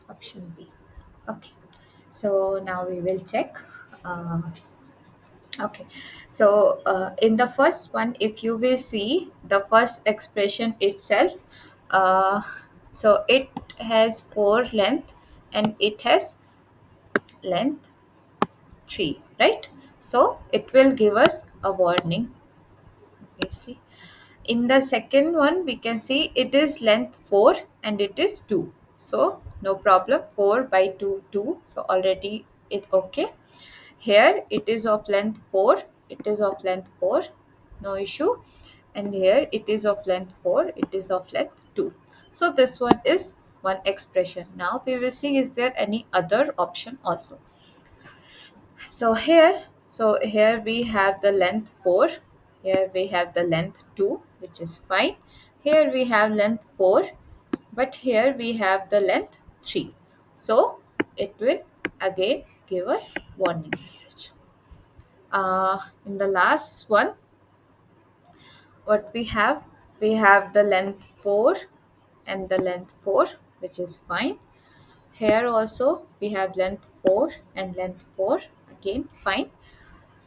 Option B. Okay. So now we will check. Uh, okay. So in the first one, if you will see the first expression itself, uh, so it has 4 length and it has length 3, right? So it will give us a warning, obviously. In the second one, we can see it is length 4 and it is 2. So no problem, 4 by 2, 2. So already it okay. Here it is of length 4, it is of length 4, no issue. And here it is of length 4, it is of length 2. So this one is one expression. Now we will see is there any other option also. So here we have the length 4, here we have the length 2, which is fine. Here we have length 4, but here we have the length 3. So it will again give us warning message. In the last one, what we have the length 4 and the length 4, which is fine. Here also we have length 4 and length 4, again fine.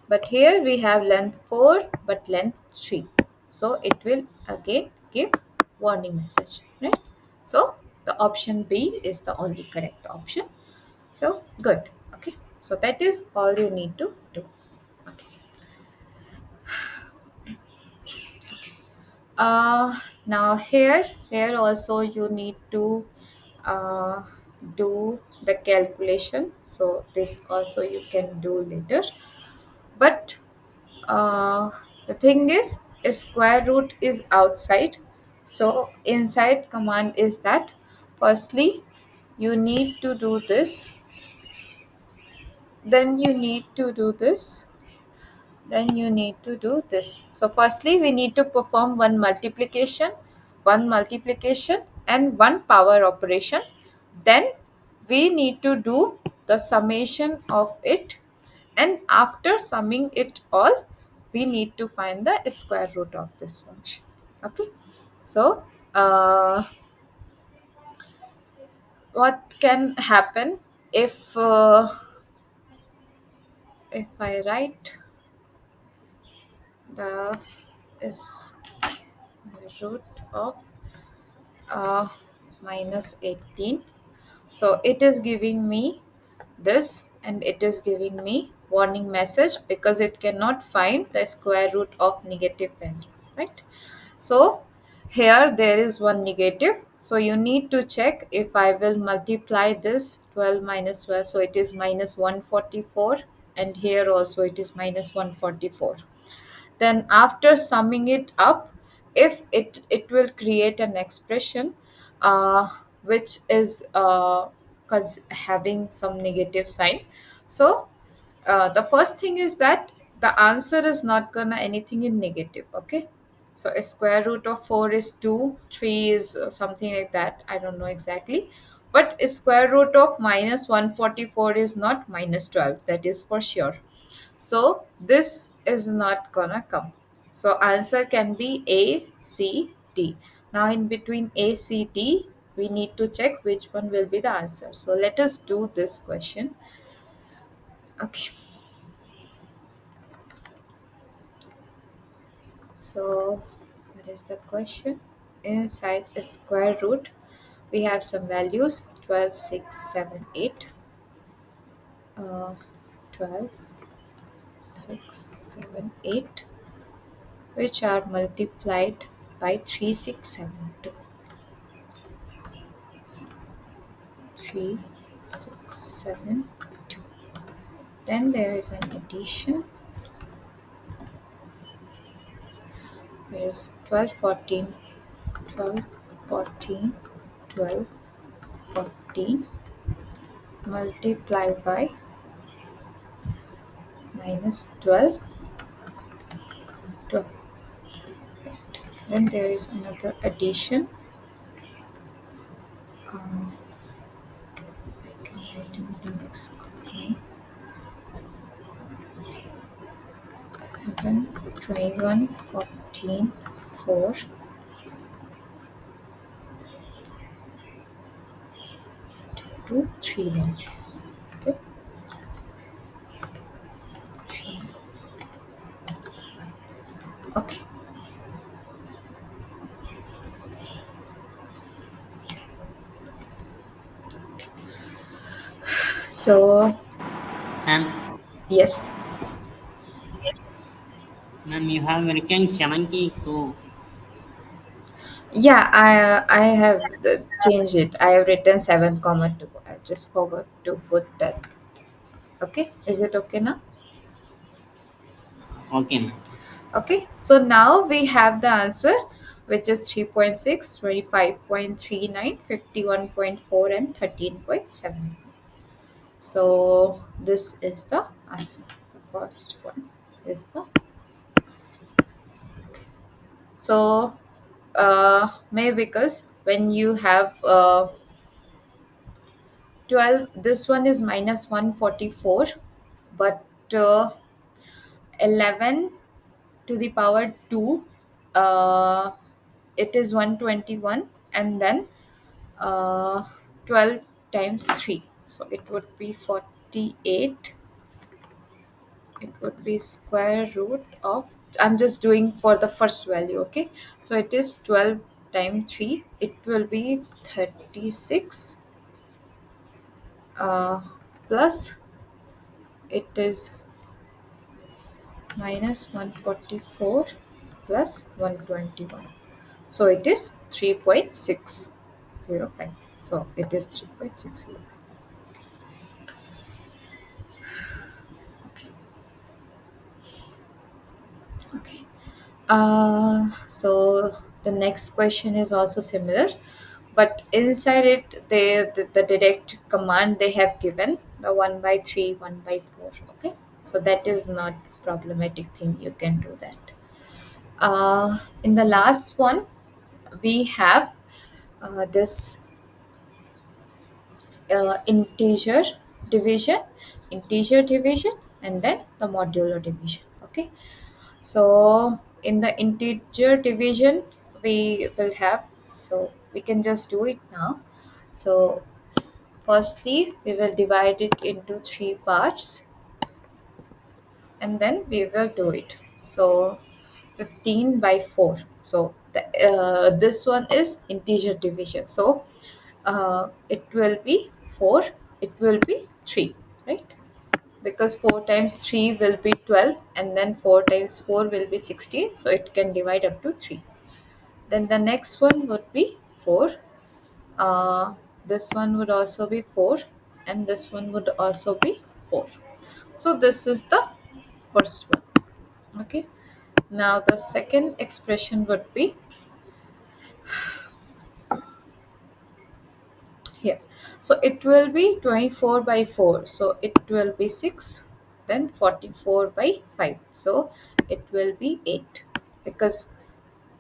But here we have length 4 but length 3. So it will again give warning message, right? So the option B is the only correct option. So good. Okay. So that is all you need to do. Okay. Now here also you need to uh, do the calculation. So this also you can do later. But uh, the thing is, a square root is outside. So inside command is that firstly you need to do this, then you need to do this, then you need to do this. So firstly we need to perform one multiplication and one power operation. Then we need to do the summation of it, and after summing it all we need to find the square root of this function. Okay. So what can happen if I write the is the root of uh, minus 18. So it is giving me this and it is giving me warning message because it cannot find the square root of negative value, right? So here there is one negative. So you need to check if I will multiply this 12 minus 12. So it is minus 144, and here also it is minus 144. Then after summing it up, if it will create an expression which is having some negative sign. So the first thing is that the answer is not gonna anything in negative. Okay. So a square root of 4 is 2, 3 is something like that, I don't know exactly. But a square root of minus 144 is not minus 12, that is for sure. So this is not gonna come. So answer can be A, C, D. Now in between A, C, D, we need to check which one will be the answer. So let us do this question. Okay. So what is the question? Inside a square root, we have some values 12, 6, 7, 8. 12, 6, 7, 8. which are multiplied by 3672. 3672. Then there is an addition. There is 12, 14, 12, 14, 12, 14 multiplied by minus 12, 12. Then there is another addition. I can write in the next line. 11, 21, 14, 4, 2, 3, 1. Okay. 3. Okay. So, Ma'am, yes. ma'am, you have written 72. Yeah, I have changed it. I have written 7 comma 2. I just forgot to put that. Okay. Is it okay now? Okay, ma'am. Okay. So now we have the answer, which is 3.6, 25.39, 51.4, and 13.7. So this is the answer. The first one is the answer. So maybe because when you have 12, this one is minus 144, but 11 to the power 2, uh, it is 121, and then 12 times 3, so it would be 48. It would be square root of, I'm just doing for the first value. Okay, so it is 12 times 3, it will be 36, plus it is minus 144 plus 121, so it is 3.605. So it is 3.605. Okay. Okay. So the next question is also similar, but inside it, the direct command they have given the 1 by 3, 1 by 4. Okay, so that is not problematic thing. You can do that. In the last one, we have this integer division, and then the modular division. Okay, so in the integer division, we will have, so we can just do it now. So firstly, we will divide it into three parts, and then we will do it. So 15 by 4. So this one is integer division. So it will be 4, it will be 3, right? Because 4 times 3 will be 12, and then 4 times 4 will be 16, so it can divide up to 3. Then the next one would be 4. This one would also be 4, and this one would also be 4. So this is the first one. Okay, now the second expression would be here. So it will be 24 by 4, so it will be 6. Then 44 by 5, so it will be 8, because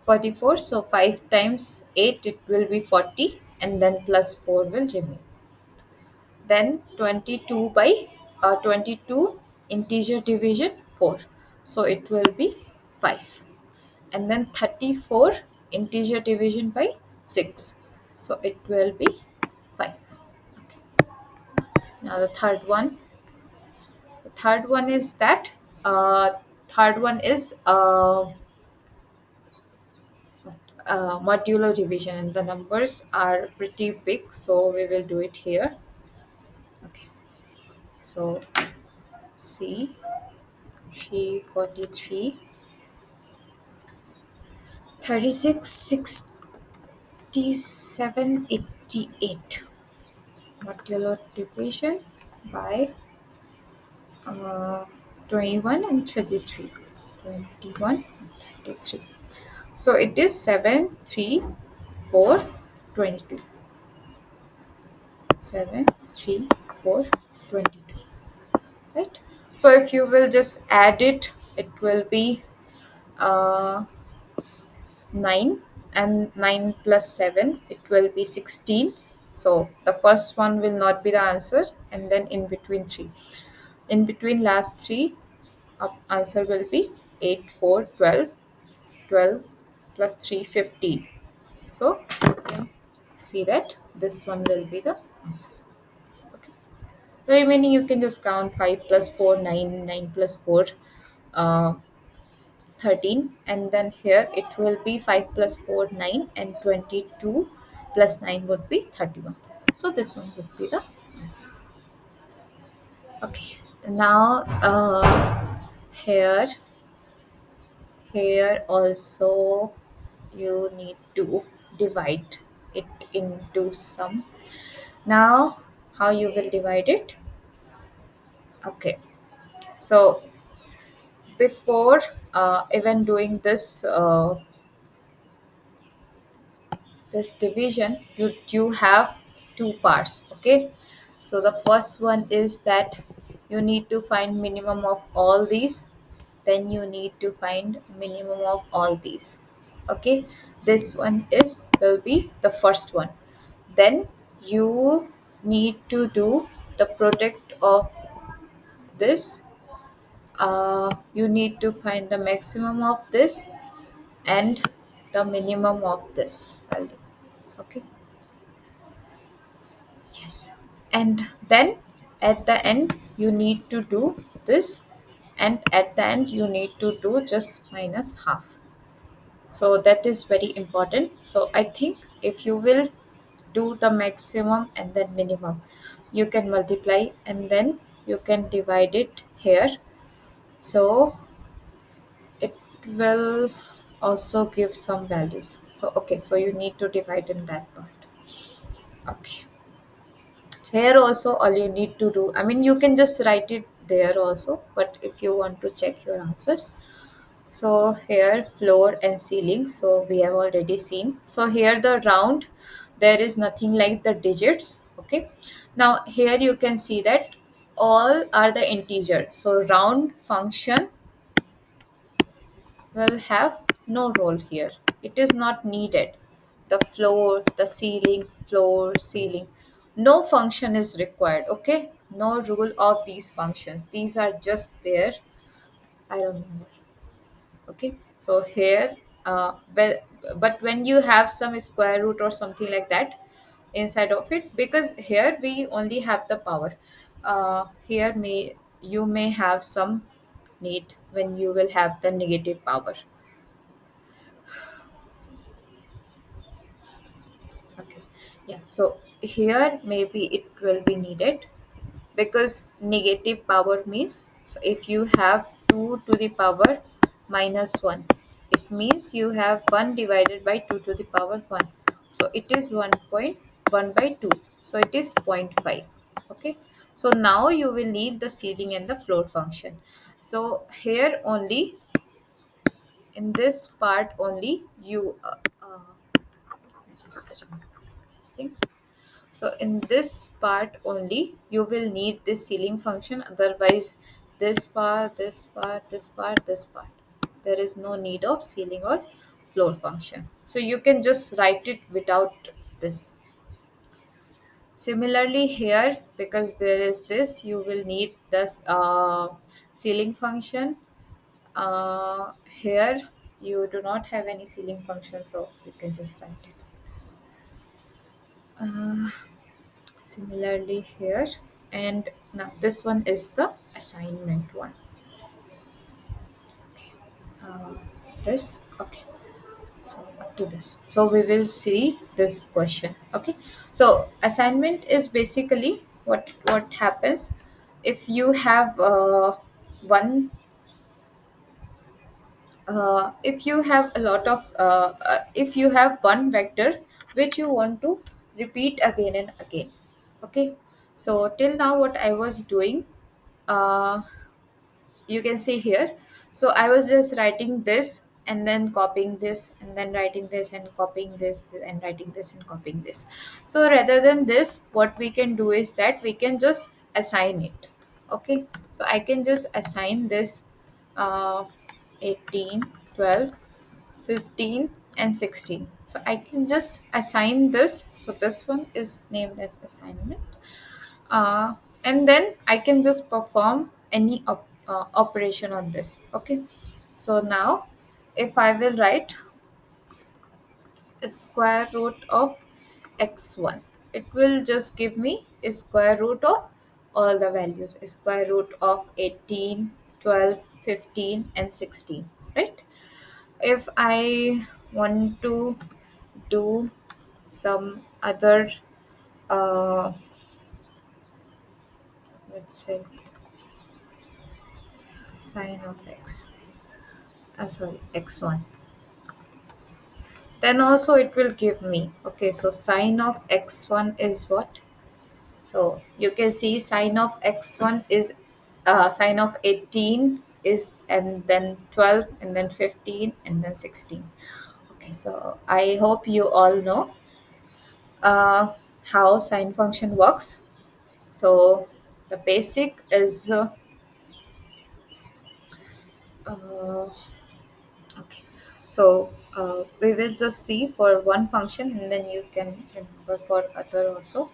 44, so 5 times 8, it will be 40, and then plus 4 will remain. Then 22 by 22 integer division 4, so it will be 5. And then 34 integer division by 6, so it will be 5. Okay. Now the third one is that third one is modular division, and the numbers are pretty big, so we will do it here. Okay, so C 43 36, 67, 88. Modular division by uh, 21 and 33. 21 and 33. So it is 7, 3, 4, 22. 7, 3, 4, 22. Right? So if you will just add it, it will be uh, 9, and 9 plus 7, it will be 16. So the first one will not be the answer, and then in between 3. In between last 3, answer will be 8, 4, 12. 12 plus 3, 15. So you can see that this one will be the answer. Okay. The remaining you can just count 5 plus 4, 9, 9 plus 4, uh, 13, and then here it will be 5 plus 4, 9, and 22 plus 9 would be 31. So this one would be the answer. Okay. Now here here also you need to divide it into some. Now how you will divide it? Okay, so before even doing this division, you have two parts. Okay, so the first one is that you need to find minimum of all these, then you need to find minimum of all these. Okay, this one is will be the first one. Then you need to do the product of this. You need to find the maximum of this and the minimum of this value. Okay, yes, and then at the end you need to do this, and at the end you need to do just minus half. So that is very important. So I think if you will do the maximum and then minimum, you can multiply and then you can divide it here. So it will also give some values. So okay, so you need to divide in that part. Okay, here also all you need to do, I mean you can just write it there also, but if you want to check your answers. So here floor and ceiling, so we have already seen. So here the round, there is nothing like the digits. Okay, now here you can see that all are the integer, so round function will have no role here. It is not needed. The floor, the ceiling, floor, ceiling, no function is required. Okay, no rule of these functions, these are just there. I don't know. Okay, so here well, but when you have some square root or something like that inside of it, because here we only have the power, here may you may have some need when you will have the negative power. Okay, yeah, so here maybe it will be needed, because negative power means, so if you have 2 to the power minus 1, it means you have 1 divided by 2 to the power 1, so it is 1.1 by 2, so it is 0.5. Okay, so now you will need the ceiling and the floor function. So here only, in this part only, you just remove this thing. So in this part only you will need this ceiling function, otherwise this part, this part, this part, this part, there is no need of ceiling or floor function. So you can just write it without this. Similarly here, because there is this, you will need this ceiling function. Here you do not have any ceiling function, so you can just write it like this. Uh, Similarly here, and now this one is the assignment one. Okay, uh, this, okay, so up to this, so we will see this question. Okay, so assignment is basically what happens if you have one if you have a lot of if you have one vector which you want to repeat again and again. Okay, so till now what I was doing, uh, you can see here, so I was just writing this and then copying this and then writing this and copying this and writing this and copying this. So rather than this, what we can do is that we can just assign it. Okay, so I can just assign this, uh, 18, 12, 15 and 16. So I can just assign this, so this one is named as assignment, and then I can just perform any operation on this. Okay, so now if I will write a square root of x1, it will just give me a square root of all the values, a square root of 18, 12, 15 and 16, right? If I want to do some other, uh, let's say sine of x, sorry, x1, then also it will give me, okay, so sine of x1 is what? So you can see sine of x1 is, sine of 18 is, and then 12 and then 15 and then 16. Okay, so I hope you all know how sine function works. So the basic is, uh, okay, so we will just see for one function and then you can remember for other also.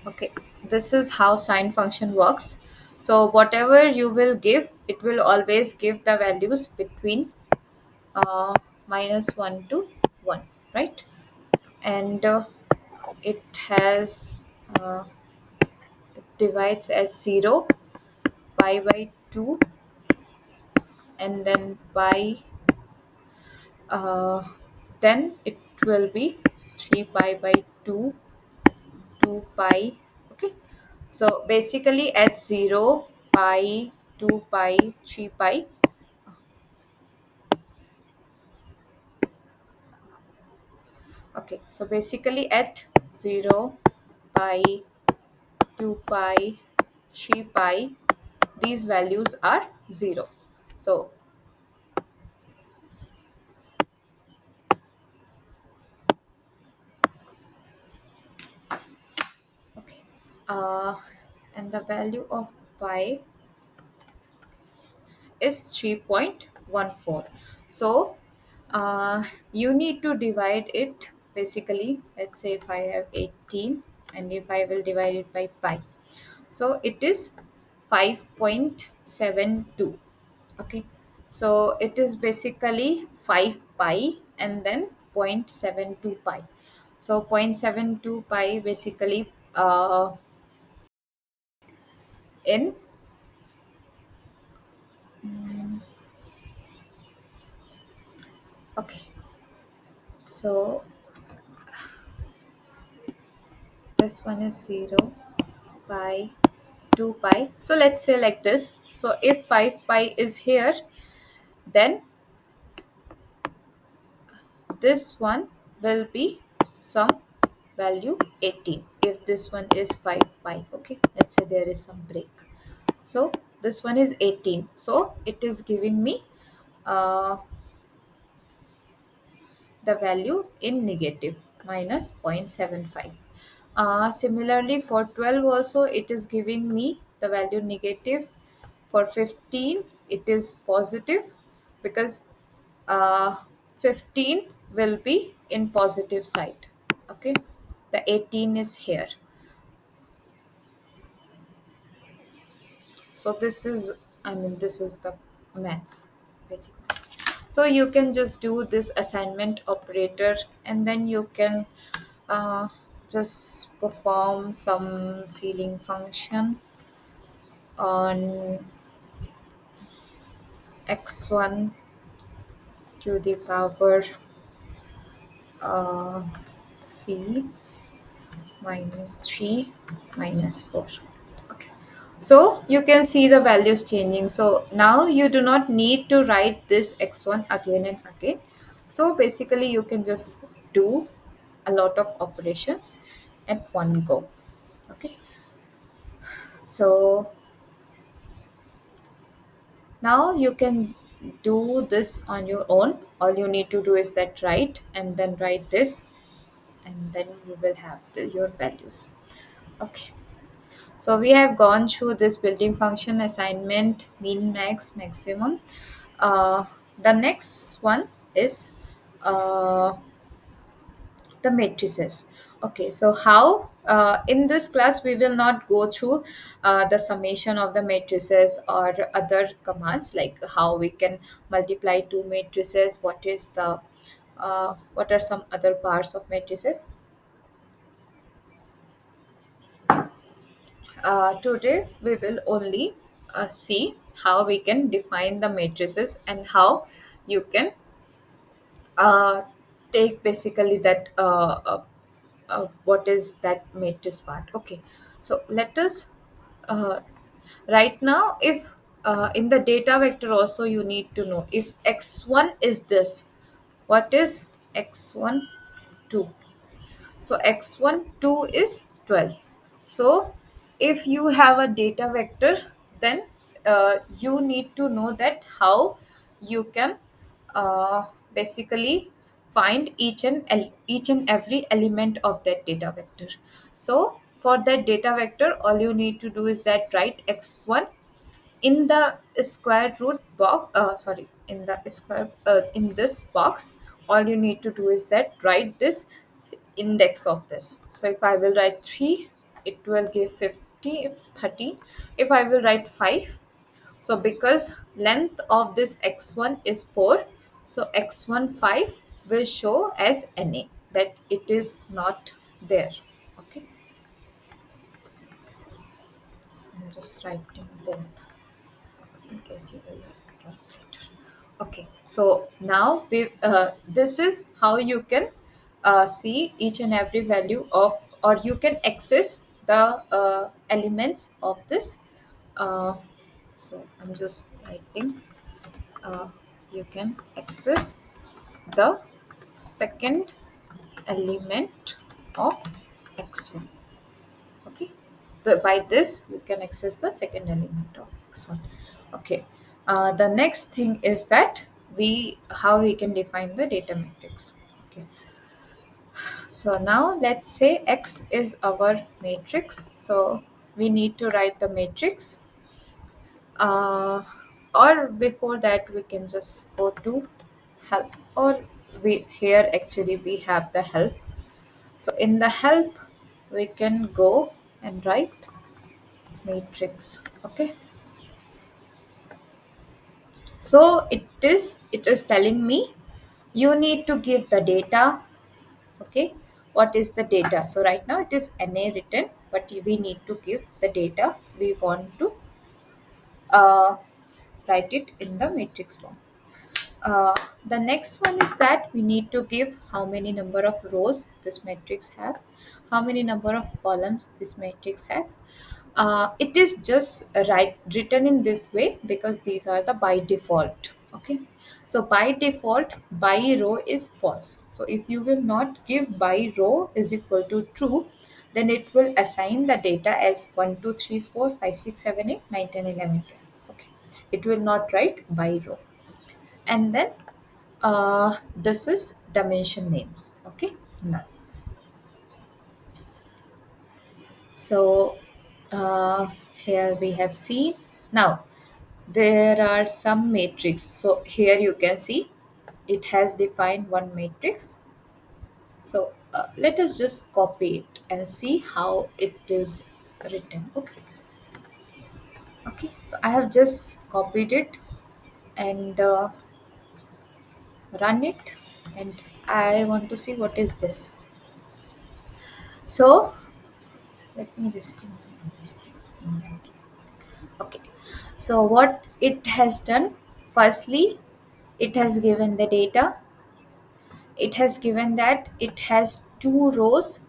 Okay, this is how sine function works. So whatever you will give, it will always give the values between, uh, -1 to 1, right? And it has, uh, it divides as 0, pi by 2, and then pi, uh, then it will be 3 pi by 2, 2 pi. Okay, so basically at 0, pi, 2 pi, 3 pi. Okay, so basically at 0, pi, 2 pi, 3 pi, these values are 0. So, okay, uh, and the value of pi is 3.14. So, you need to divide it. Basically, let's say if I have 18 and if I will divide it by pi, so it is 5.72. Okay, so it is basically 5 pi and then 0.72 pi. So 0.72 pi basically, in, okay, so this one is 0, pi, 2 pi. So let's say like this. So if 5 pi is here, then this one will be some value 18. If this one is 5 pi, okay, let's say there is some break. So this one is 18. So it is giving me, uh, the value in negative, minus 0.75. Similarly, for 12 also, it is giving me the value negative. For 15, it is positive because, uh, 15 will be in positive side. Okay, the 18 is here. So this is, I mean, this is the maths, basic maths. So you can just do this assignment operator and then you can, uh, just perform some ceiling function on x1 to the power, uh, c minus 3 minus 4. Okay. So you can see the values changing. So now you do not need to write this x1 again and again. So basically you can just do a lot of operations at one go. Okay. So now you can do this on your own. All you need to do is that write and then write this, and then you will have your values. Okay. So we have gone through this building function assignment, mean, max, maximum. The next one is uh, the matrices. Okay, so how in this class we will not go through the summation of the matrices or other commands, like how we can multiply two matrices, what are some other parts of matrices. Today we will only see how we can define the matrices and how you can uh, take basically that what is that matrix part. Okay, so let us uh, right now, if in the data vector also you need to know if x1 is this, what is x1 2. So x1 2 is 12. So if you have a data vector, then you need to know that how you can uh, basically find each and every element of that data vector. So for that data vector, all you need to do is that write x1 in the square root box, sorry, in the square in this box. All you need to do is that write this index of this. So if I will write 3, it will give 50. If 13, if I will write 5, so because length of this x1 is 4, so x1 5 will show as na, that it is not there. Okay, so I'm just writing both in case you will write later. Okay, so now we this is how you can see each and every value of, or you can access the elements of this. uh, so I'm just writing, uh, you can access the second element of x1. Okay, by this you can access the second element of x1. Okay, the next thing is that we how we can define the data matrix. Okay, so now let's say x is our matrix, so we need to write the matrix, or before that we can just go to help, or we here actually we have the help. So in the help we can go and write matrix. Okay, so it is telling me you need to give the data. Okay, what is the data? So right now it is na written, but we need to give the data. We want to uh, write it in the matrix form. The next one is that we need to give how many number of rows this matrix have, how many number of columns this matrix have. It is just written in this way because these are the by default. Okay, so by default by row is false. So if you will not give by row is equal to true, then it will assign the data as 1 2 3 4 5 6 7 8 9 10 11 12. Okay, it will not write by row. And then this is dimension names. Okay, now so here we have seen. Now there are some matrix. So here you can see it has defined one matrix. So let us just copy it and see how it is written. Okay, okay, so I have just copied it and run it, and I want to see what is this. So let me just remove these things. Okay, so what it has done, firstly it has given the data. It has given that it has two rows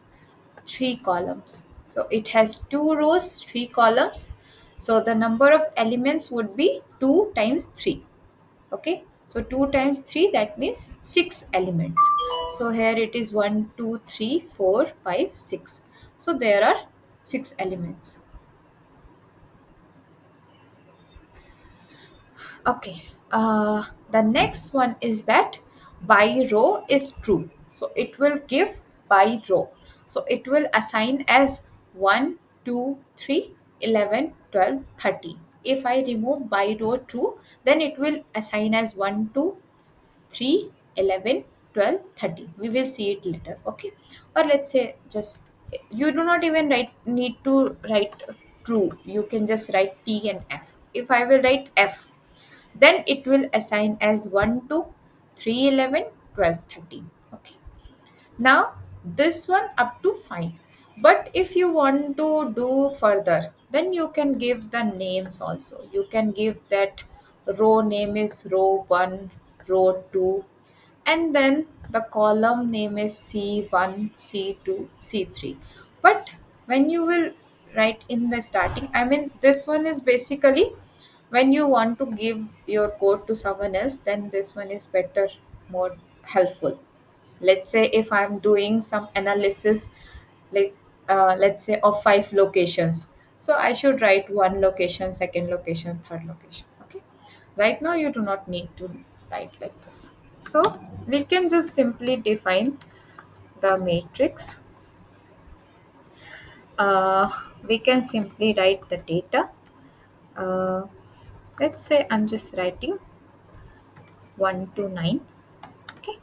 three columns. So it has two rows, three columns. So the number of elements would be 2 times 3. Okay, so 2 times 3, that means 6 elements. So here it is 1, 2, 3, 4, 5, 6. So there are 6 elements. Okay, the next one is that by row is true. So it will give by row. So it will assign as 1, 2, 3, 11, 12, 13. If I remove by row true, then it will assign as 1, 2, 3, 11, 12, 13. We will see it later. Okay, or let's say just you do not even need to write true. You can just write T and F. If I will write F, then it will assign as 1, 2, 3, 11, 12, 13. Okay, now this one up to fine, but if you want to do further, then you can give the names also. You can give that row name is row 1, row 2, and then the column name is C1, C2, C3. But when you will write in the starting, I mean, this one is basically when you want to give your code to someone else, then this one is better, more helpful. Let's say if I'm doing some analysis, like let's say of 5 locations, so I should write one location, second location, third location. Okay, right now you do not need to write like this. So we can just simply define the matrix. uh, we can simply write the data. uh, let's say I'm just writing 1 to 9. Okay,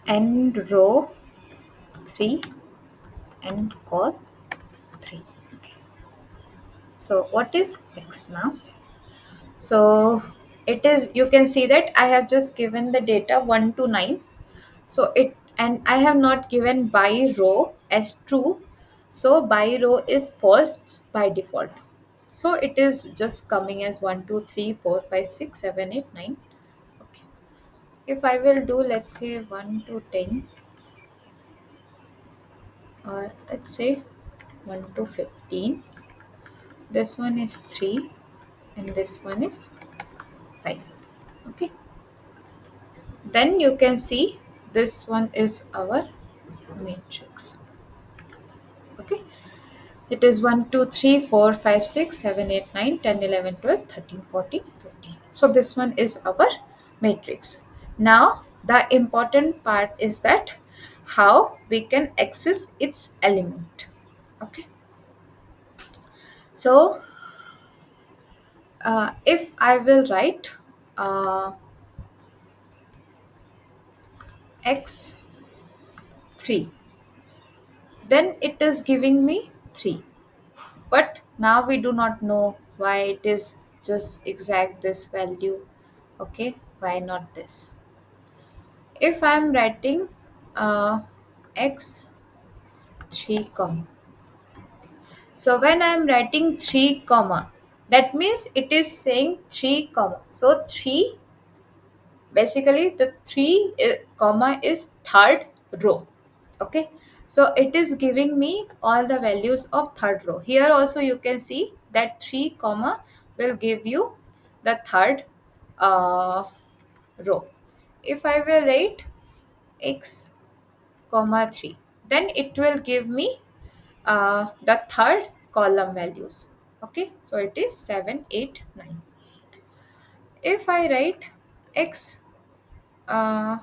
end row 3 and call 3. Okay, so what is next now? So it is, you can see that I have just given the data 1 to 9. So it, and I have not given by row as true. So by row is false by default. So it is just coming as 1, 2, 3, 4, 5, 6, 7, 8, 9. Okay. If I will do, let's say 1 to 10, or let's say 1 to 15, this one is 3 and this one is 5. Okay, then you can see this one is our matrix. Okay, it is 1, 2, 3, 4, 5, 6, 7, 8, 9, 10, 11, 12, 13, 14, 15. So this one is our matrix. Now the important part is that how we can access its element. Okay, so if I will write x3, then it is giving me 3. But now we do not know why it is just exact this value. Okay, why not this? If I am writing x3 comma, so when I am writing 3 comma, that means it is saying 3 comma. So 3, basically the 3 comma is third row. Okay, so it is giving me all the values of third row. Here also you can see that 3 comma will give you the third row. If I will write x comma 3, then it will give me the third column values. Okay, so it is 7, 8, 9. If I write x uh,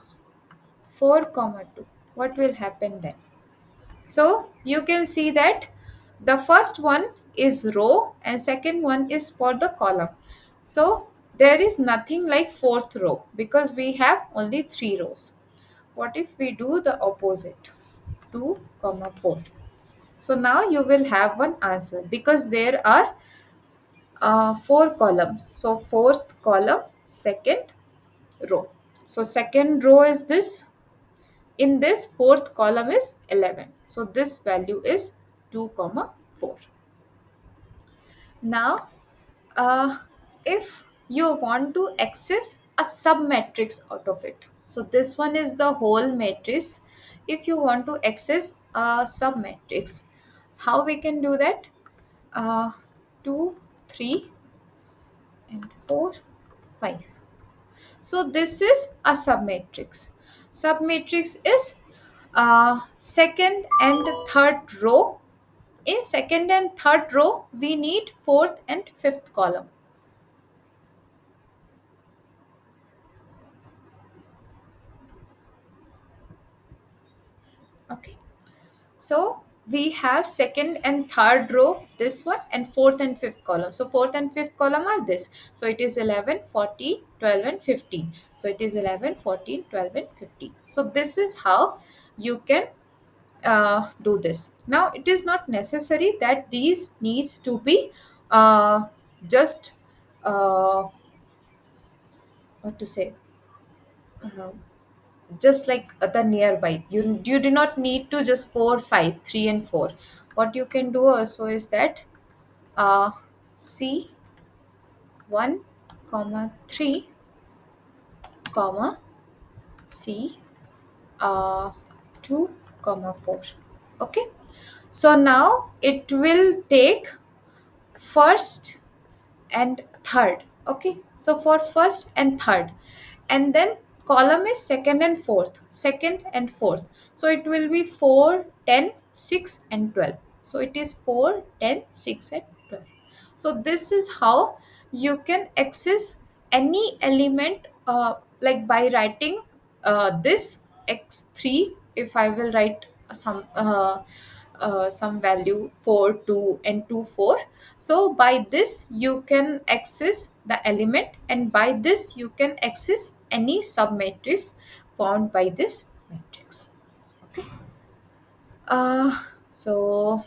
4 comma 2, what will happen then? So you can see that the first one is row and second one is for the column. So there is nothing like fourth row because we have only 3 rows. What if we do the opposite? 2 comma 4. So now you will have one answer because there are 4 columns. So fourth column, second row. So second row is this. In this fourth column is 11. So this value is 2 comma 4. Now if you want to access a submatrix out of it, so this one is the whole matrix. If you want to access a submatrix. How we can do that? 2, 3, and 4, 5. So this is a submatrix. Submatrix is second and third row. In second and third row, we need fourth and fifth column. Okay. So we have second and third row, this one, and fourth and fifth column. So fourth and fifth column are this. So it is 11, 14, 12, and 15. So it is 11, 14, 12, and 15. So this is how you can do this. Now it is not necessary that these needs to be just what to say, uh, just like the nearby. You do not need to just 4, 5, 3, and 4. What you can do also is that c 1 comma 3 comma c 2 comma 4. Okay, so now it will take first and third. Okay, so for first and third, and then column is second and fourth, second and fourth. So it will be 4, 10, 6, and 12. So it is 4, 10, 6, and 12. So this is how you can access any element, like by writing this x3. If I will write some value 4, 2, and 2, 4. So by this you can access the element, and by this you can access any submatrix found by this matrix. Okay. So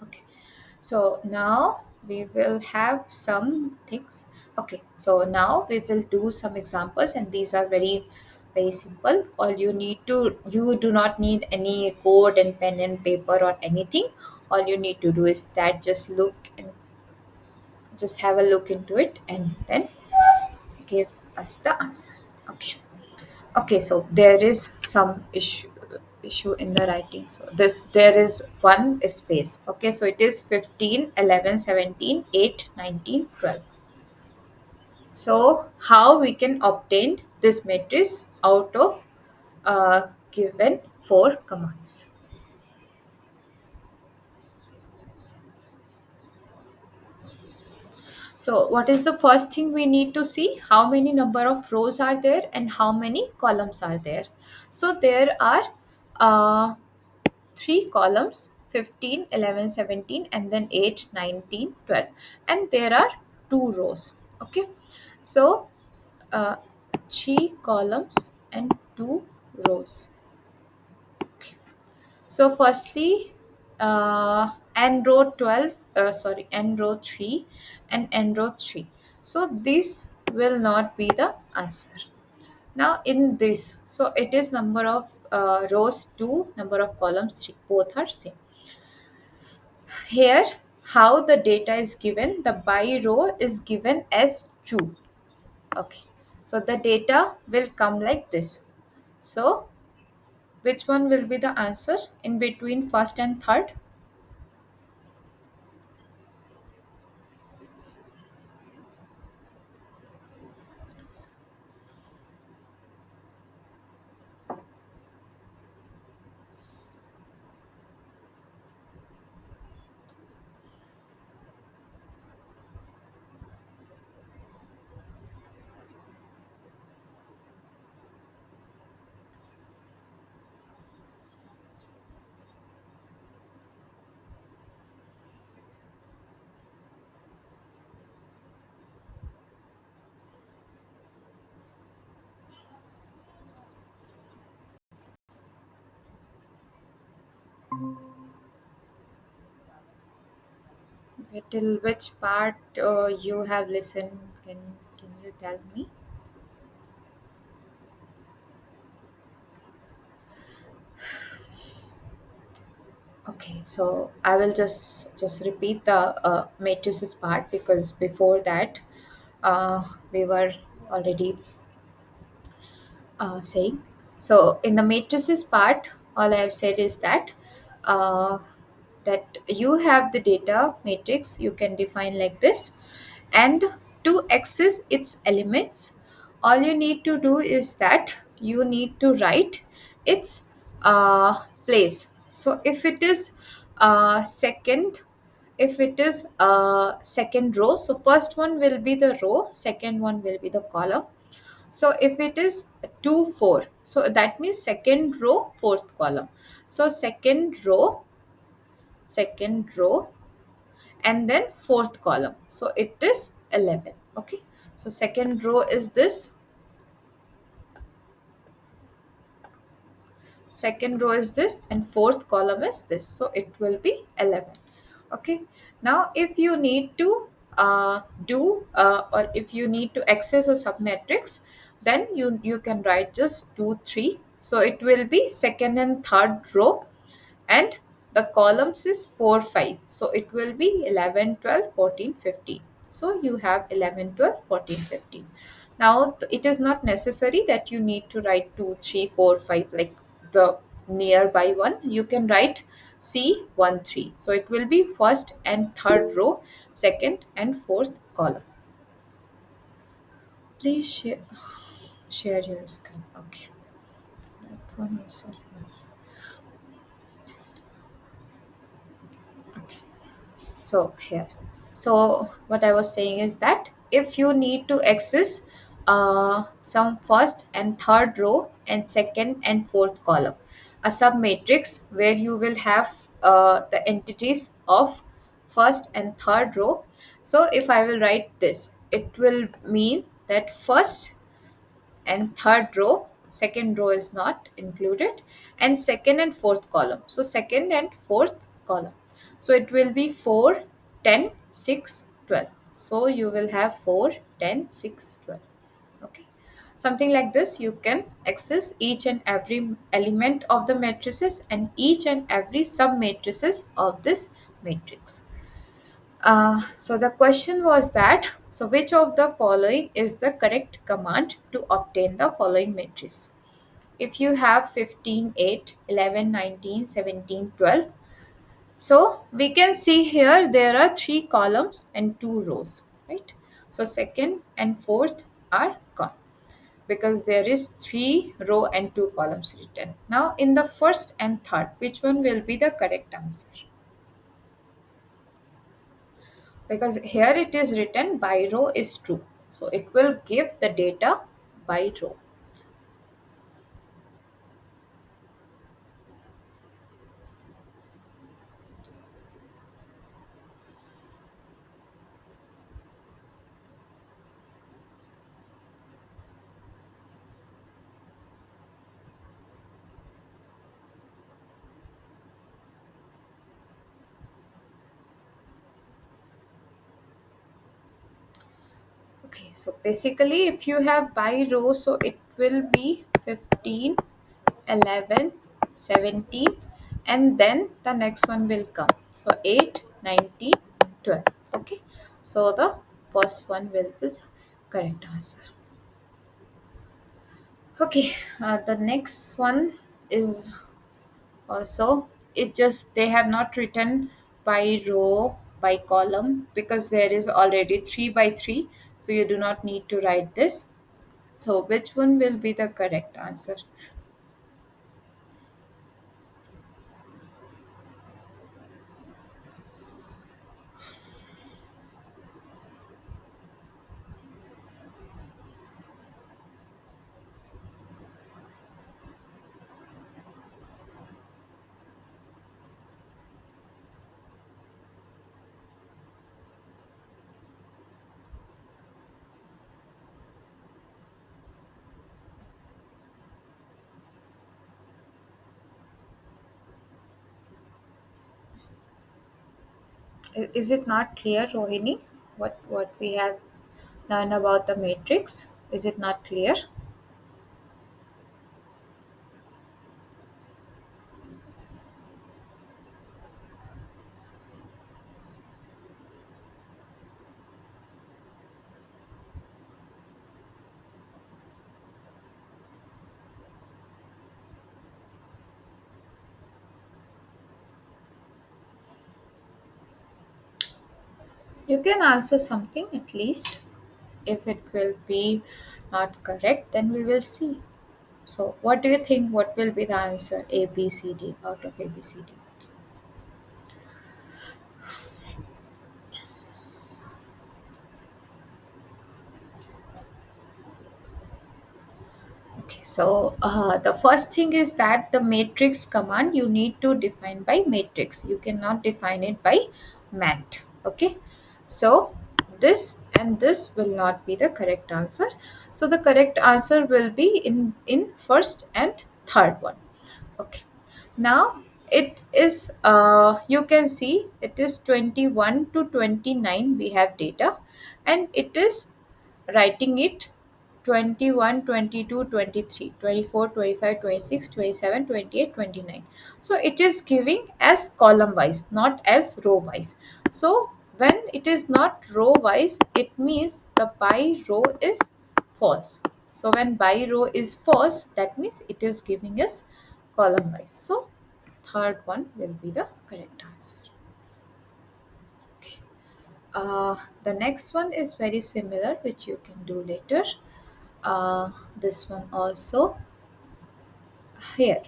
okay. So now we will have some things. Okay, so now we will do some examples, and these are very very simple. All you need to, you do not need any code and pen and paper or anything. All you need to do is that just look and just have a look into it, and then give us the answer. Okay. Okay, so there is some issue in the writing. So this, there is one space. Okay, so it is 15, 11, 17, 8, 19, 12. So how we can obtain this matrix out of given four commands? So what is the first thing we need to see? How many number of rows are there and how many columns are there? So there are uh, three columns: 15, 11, 17, and then 8, 19, 12. And there are two rows. Okay, so uh, three columns and two rows. Okay. So firstly, n row 12, sorry, n row 3 and n row 3. So this will not be the answer. Now in this, so it is number of rows 2, number of columns 3, both are same. Here, how the data is given, the by row is given as 2. Okay, so the data will come like this. So which one will be the answer in between first and third? Okay, till which part you have listened? Can you tell me? Okay, so I will just repeat the matrices part, because before that we were already saying. So in the matrices part, all I have said is uh, that you have the data matrix you can define like this, and to access its elements, all you need to do is that you need to write its place. So if it is second, if it is second row, so first one will be the row, second one will be the column. So if it is 2 4, so that means second row fourth column. So second row and then fourth column, so it is 11. Okay, so second row is this, second row is this, and fourth column is this, so it will be 11. Okay, now if you need to do or if you need to access a submatrix, then you can write just 2 3, so it will be second and third row, and the columns is 4 5, so it will be 11 12 14 15. So you have 11 12 14 15. Now it is not necessary that you need to write 2 3 4 5 like the nearby one. You can write C 1 3, so it will be first and third row, second and fourth column. Please share your screen. Okay, that one is okay. So here, so what I was saying is that if you need to access some first and third row and second and fourth column, a submatrix where you will have the entities of first and third row, so if I will write this, it will mean that first and third row, second row is not included, and second and fourth column, so second and fourth column, so it will be 4 10 6 12. So you will have 4 10 6 12. Okay, something like this. You can access each and every element of the matrices and each and every sub matrices of this matrix. So the question was that, so which of the following is the correct command to obtain the following matrix? If you have 15 8 11 19 17 12, so we can see here there are 3 columns and 2 rows, right? So second and fourth are gone because there is 3 row and 2 columns written. Now in the first and third, which one will be the correct answer? Because here it is written by row is true, so it will give the data by row. Okay, so basically if you have by row, so it will be 15 11 17, and then the next one will come, so 8 19 12. Okay, so the first one will be the correct answer. Okay, the next one is also, it just they have not written by row by column because there is already 3 by 3, so you do not need to write this. So which one will be the correct answer? Is it not clear, Rohini? What we have learned about the matrix? Is it not clear? You can answer something at least. If it will be not correct, then we will see. So, what do you think? What will be the answer? A, B, C, D out of A, B, C, D. Okay, so the first thing is that the matrix command you need to define by matrix. You cannot define it by mat. Okay, so this and this will not be the correct answer. So the correct answer will be in first and third one. Okay, now it is you can see it is 21 to 29 we have data, and it is writing it 21, 22, 23, 24, 25, 26, 27, 28, 29. So it is giving as column wise, not as row wise. So when it is not row wise, it means the by row is false. So when by row is false, that means it is giving us column wise. So third one will be the correct answer. Okay. The next one is very similar, which you can do later. This one also here.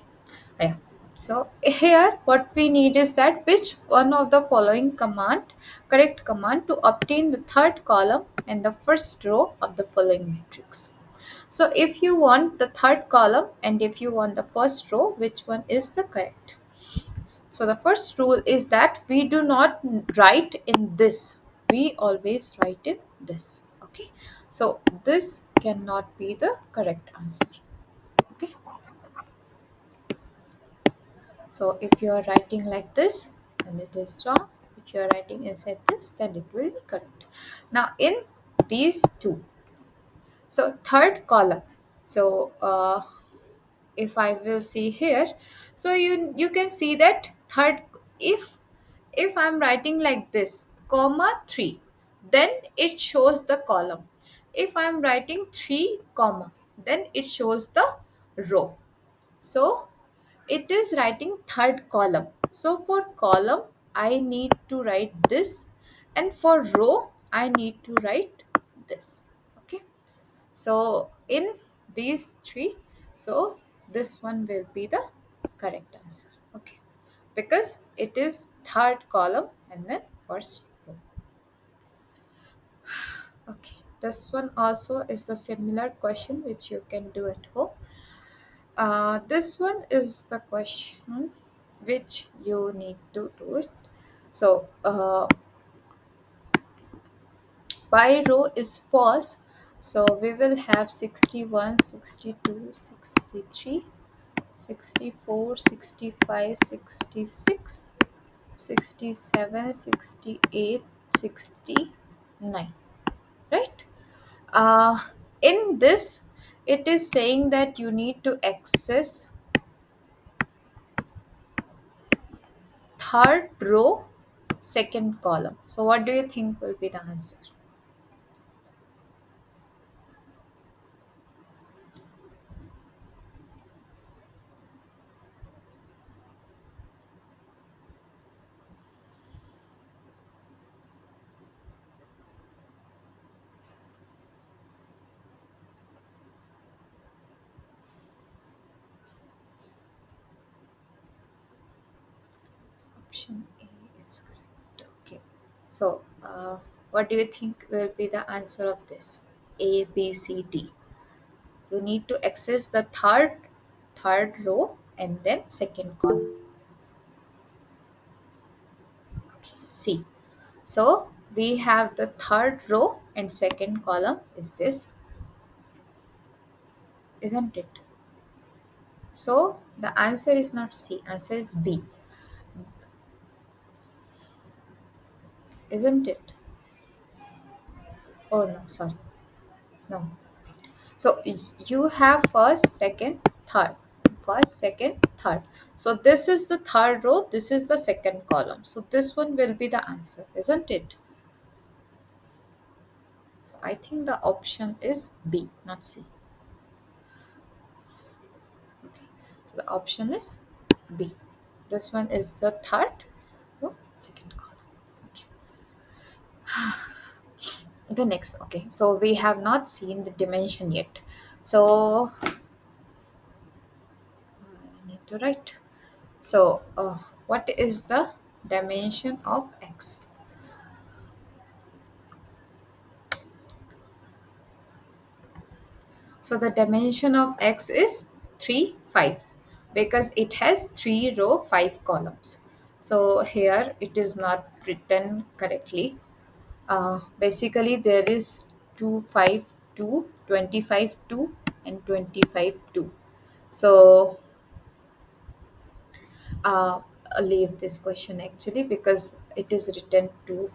Yeah. So here what we need is that which one of the following correct command to obtain the third column and the first row of the following matrix. So if you want the third column and if you want the first row, which one is the correct? So the first rule is that we do not write in this. We always write in this. Okay. So this cannot be the correct answer. Okay. So if you are writing like this, then it is wrong. If you are writing inside this, then it will be correct. Now in these two, so third column. So if I will see here, so you can see that third, if I'm writing like this, comma 3, then it shows the column. If I'm writing 3 comma, then it shows the row. So it is writing third column. So for column, I need to write this, and for row, I need to write this. Okay. So in these three, so this one will be the correct answer. Okay. Because it is third column and then first row. Okay. This one also is the similar question which you can do at home. This one is the question which you need to do it. So by row is false. So we will have 61, 62, 63, 64, 65, 66, 67, 68, 69. Right? Uh, in this, it is saying that you need to access third row, second column. So what do you think will be the answer? Option A is correct. Okay. So what do you think will be the answer of this? A, B, C, D. You need to access the third row and then second column. Okay. C. So we have the third row and second column is this, isn't it? So the answer is not C, answer is B, isn't it? Oh no, sorry. No. So you have first, second, third. First, second, third. So this is the third row, this is the second column. So this one will be the answer, isn't it? So I think the option is B, not C. Okay. So the option is B. This one is the third row, second column. Okay. the next. Okay, so we have not seen the dimension yet, so I need to write. So what is the dimension of x? So the dimension of x is 3 5 because it has 3 row 5 columns. So here it is not written correctly. Basically there is 2 5 2 25 2 and 25 2. So uh, leave this question actually because it is written 2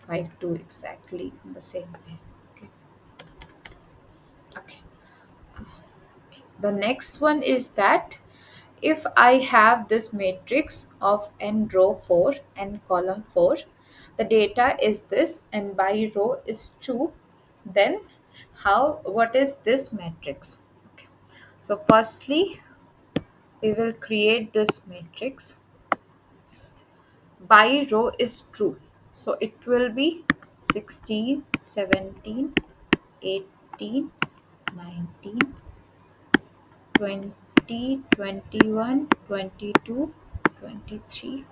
5 2 exactly in the same way. Okay. Okay. The next one is that if I have this matrix of n row 4 and column 4, the data is this and by row is 2, then what is this matrix? Okay. So firstly, we will create this matrix. By row is true. So it will be 16, 17, 18, 19, 20, 21, 22, 23,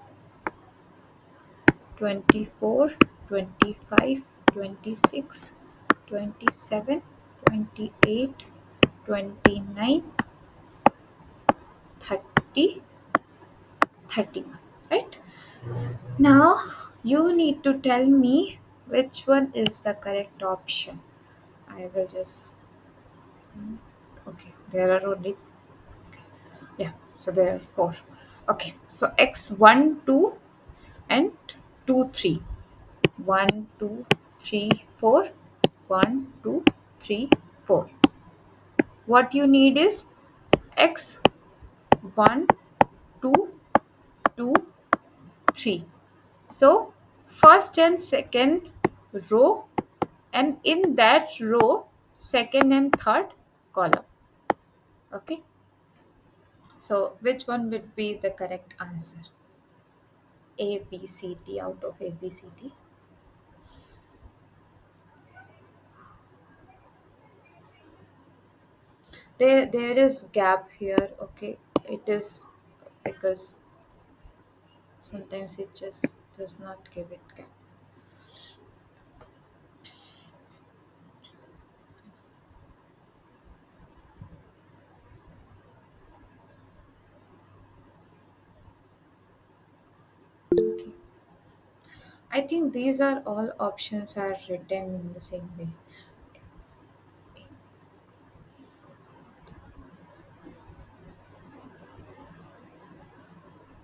24, 25, 26, 27, 28, 29, 30, 31. Right? Now you need to tell me which one is the correct option. I will just, okay, there are only, yeah, so there are four. Okay, so x1, 2 and 2, 3. 1, 2, 3, 4. 1, 2, 3, 4. What you need is x 1, 2, 2, 3. So first and second row, and in that row second and third column. Okay, so which one would be the correct answer? A, B, C, D, out of A, B, C, D. There is gap here. Okay, it is because sometimes it just does not give it gap. Okay, I think these are all options are written in the same way.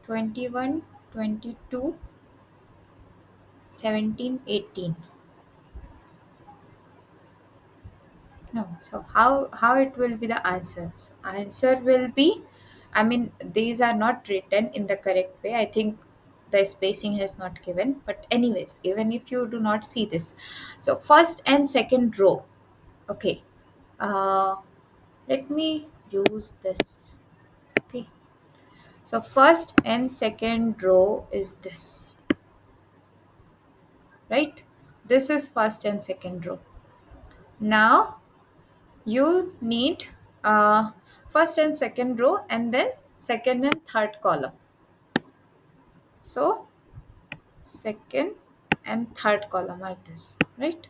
21, 22, 17, 18. No, so how it will be the answer? So answer will be, I mean these are not written in the correct way. I think the spacing has not given. But anyways, even if you do not see this, so first and second row. Okay, uh, let me use this. Okay, so first and second row is this, right? This is first and second row. Now you need first and second row and then second and third column. So second and third column are this, right?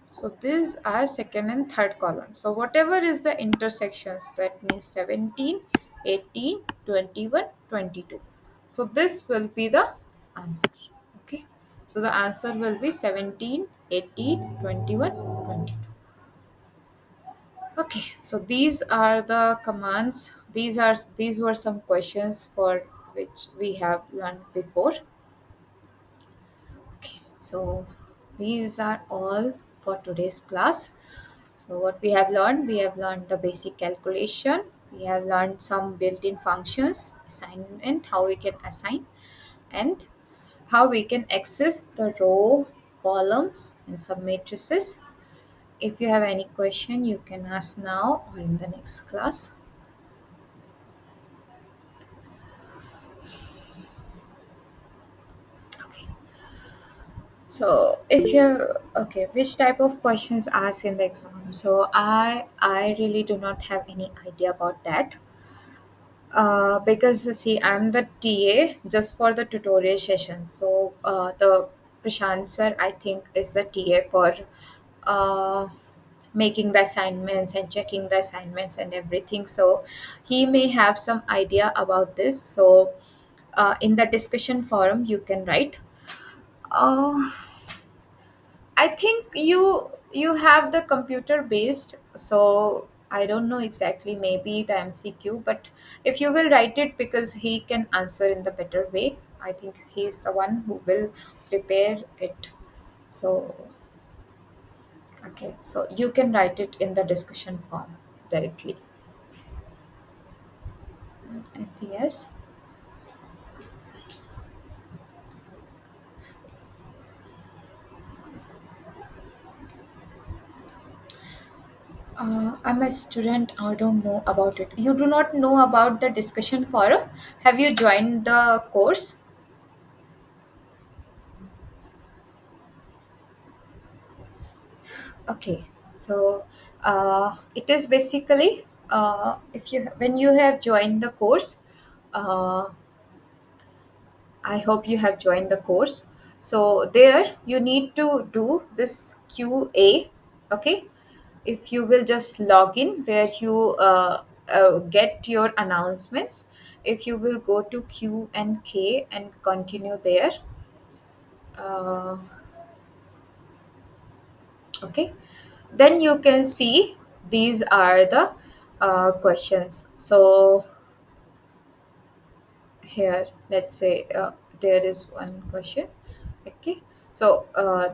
So these are second and third column. So whatever is the intersections, that means 17, 18, 21, 22. So this will be the answer. Okay, so the answer will be 17, 18, 21, 22. Okay, so these are the commands. These were some questions for which we have learned before. Okay, so these are all for today's class. So what we have learned the basic calculation. We have learned some built-in functions, assignment, how we can assign, and how we can access the row, columns, and some matrices. If you have any question, you can ask now or in the next class. Okay. So if you're okay, which type of questions asked in the exam? So I really do not have any idea about that. Because see, I'm the TA just for the tutorial session. So the Prashant sir, I think, is the TA for uh, making the assignments and checking the assignments and everything. So he may have some idea about this. So in the discussion forum, you can write. Uh, I think you have the computer based, so I don't know exactly, maybe the MCQ, but if you will write it, because he can answer in the better way. I think he is the one who will prepare it. So okay, so you can write it in the discussion form directly. Anything else? I'm a student. I don't know about it. You do not know about the discussion forum. Have you joined the course? Okay, so it is basically, if you when you have joined the course, uh, I hope you have joined the course. So there you need to do this QA. Okay, if you will just log in where you get your announcements. If you will go to Q and K and continue there. Uh, okay, then you can see these are the questions. So here, let's say there is one question. Okay, so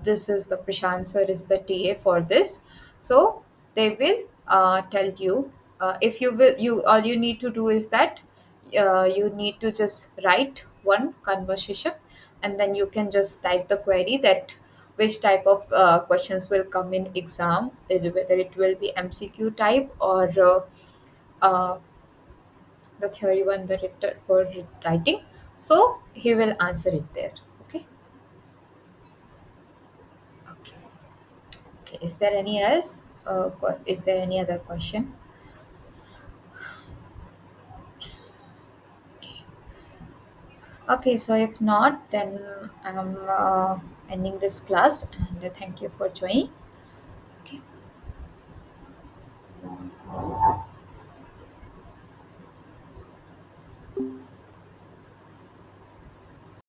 this is the Prashant sir is the TA for this. So they will tell you, if you will, you all you need to do is that you need to just write one conversation, and then you can just type the query that which type of questions will come in exam, whether it will be MCQ type or uh, the theory one, the written for writing. So he will answer it there. Okay. Okay. Okay. Is there any else? Is there any other question? Okay. So if not, then I'm ending this class, and thank you for joining. Okay.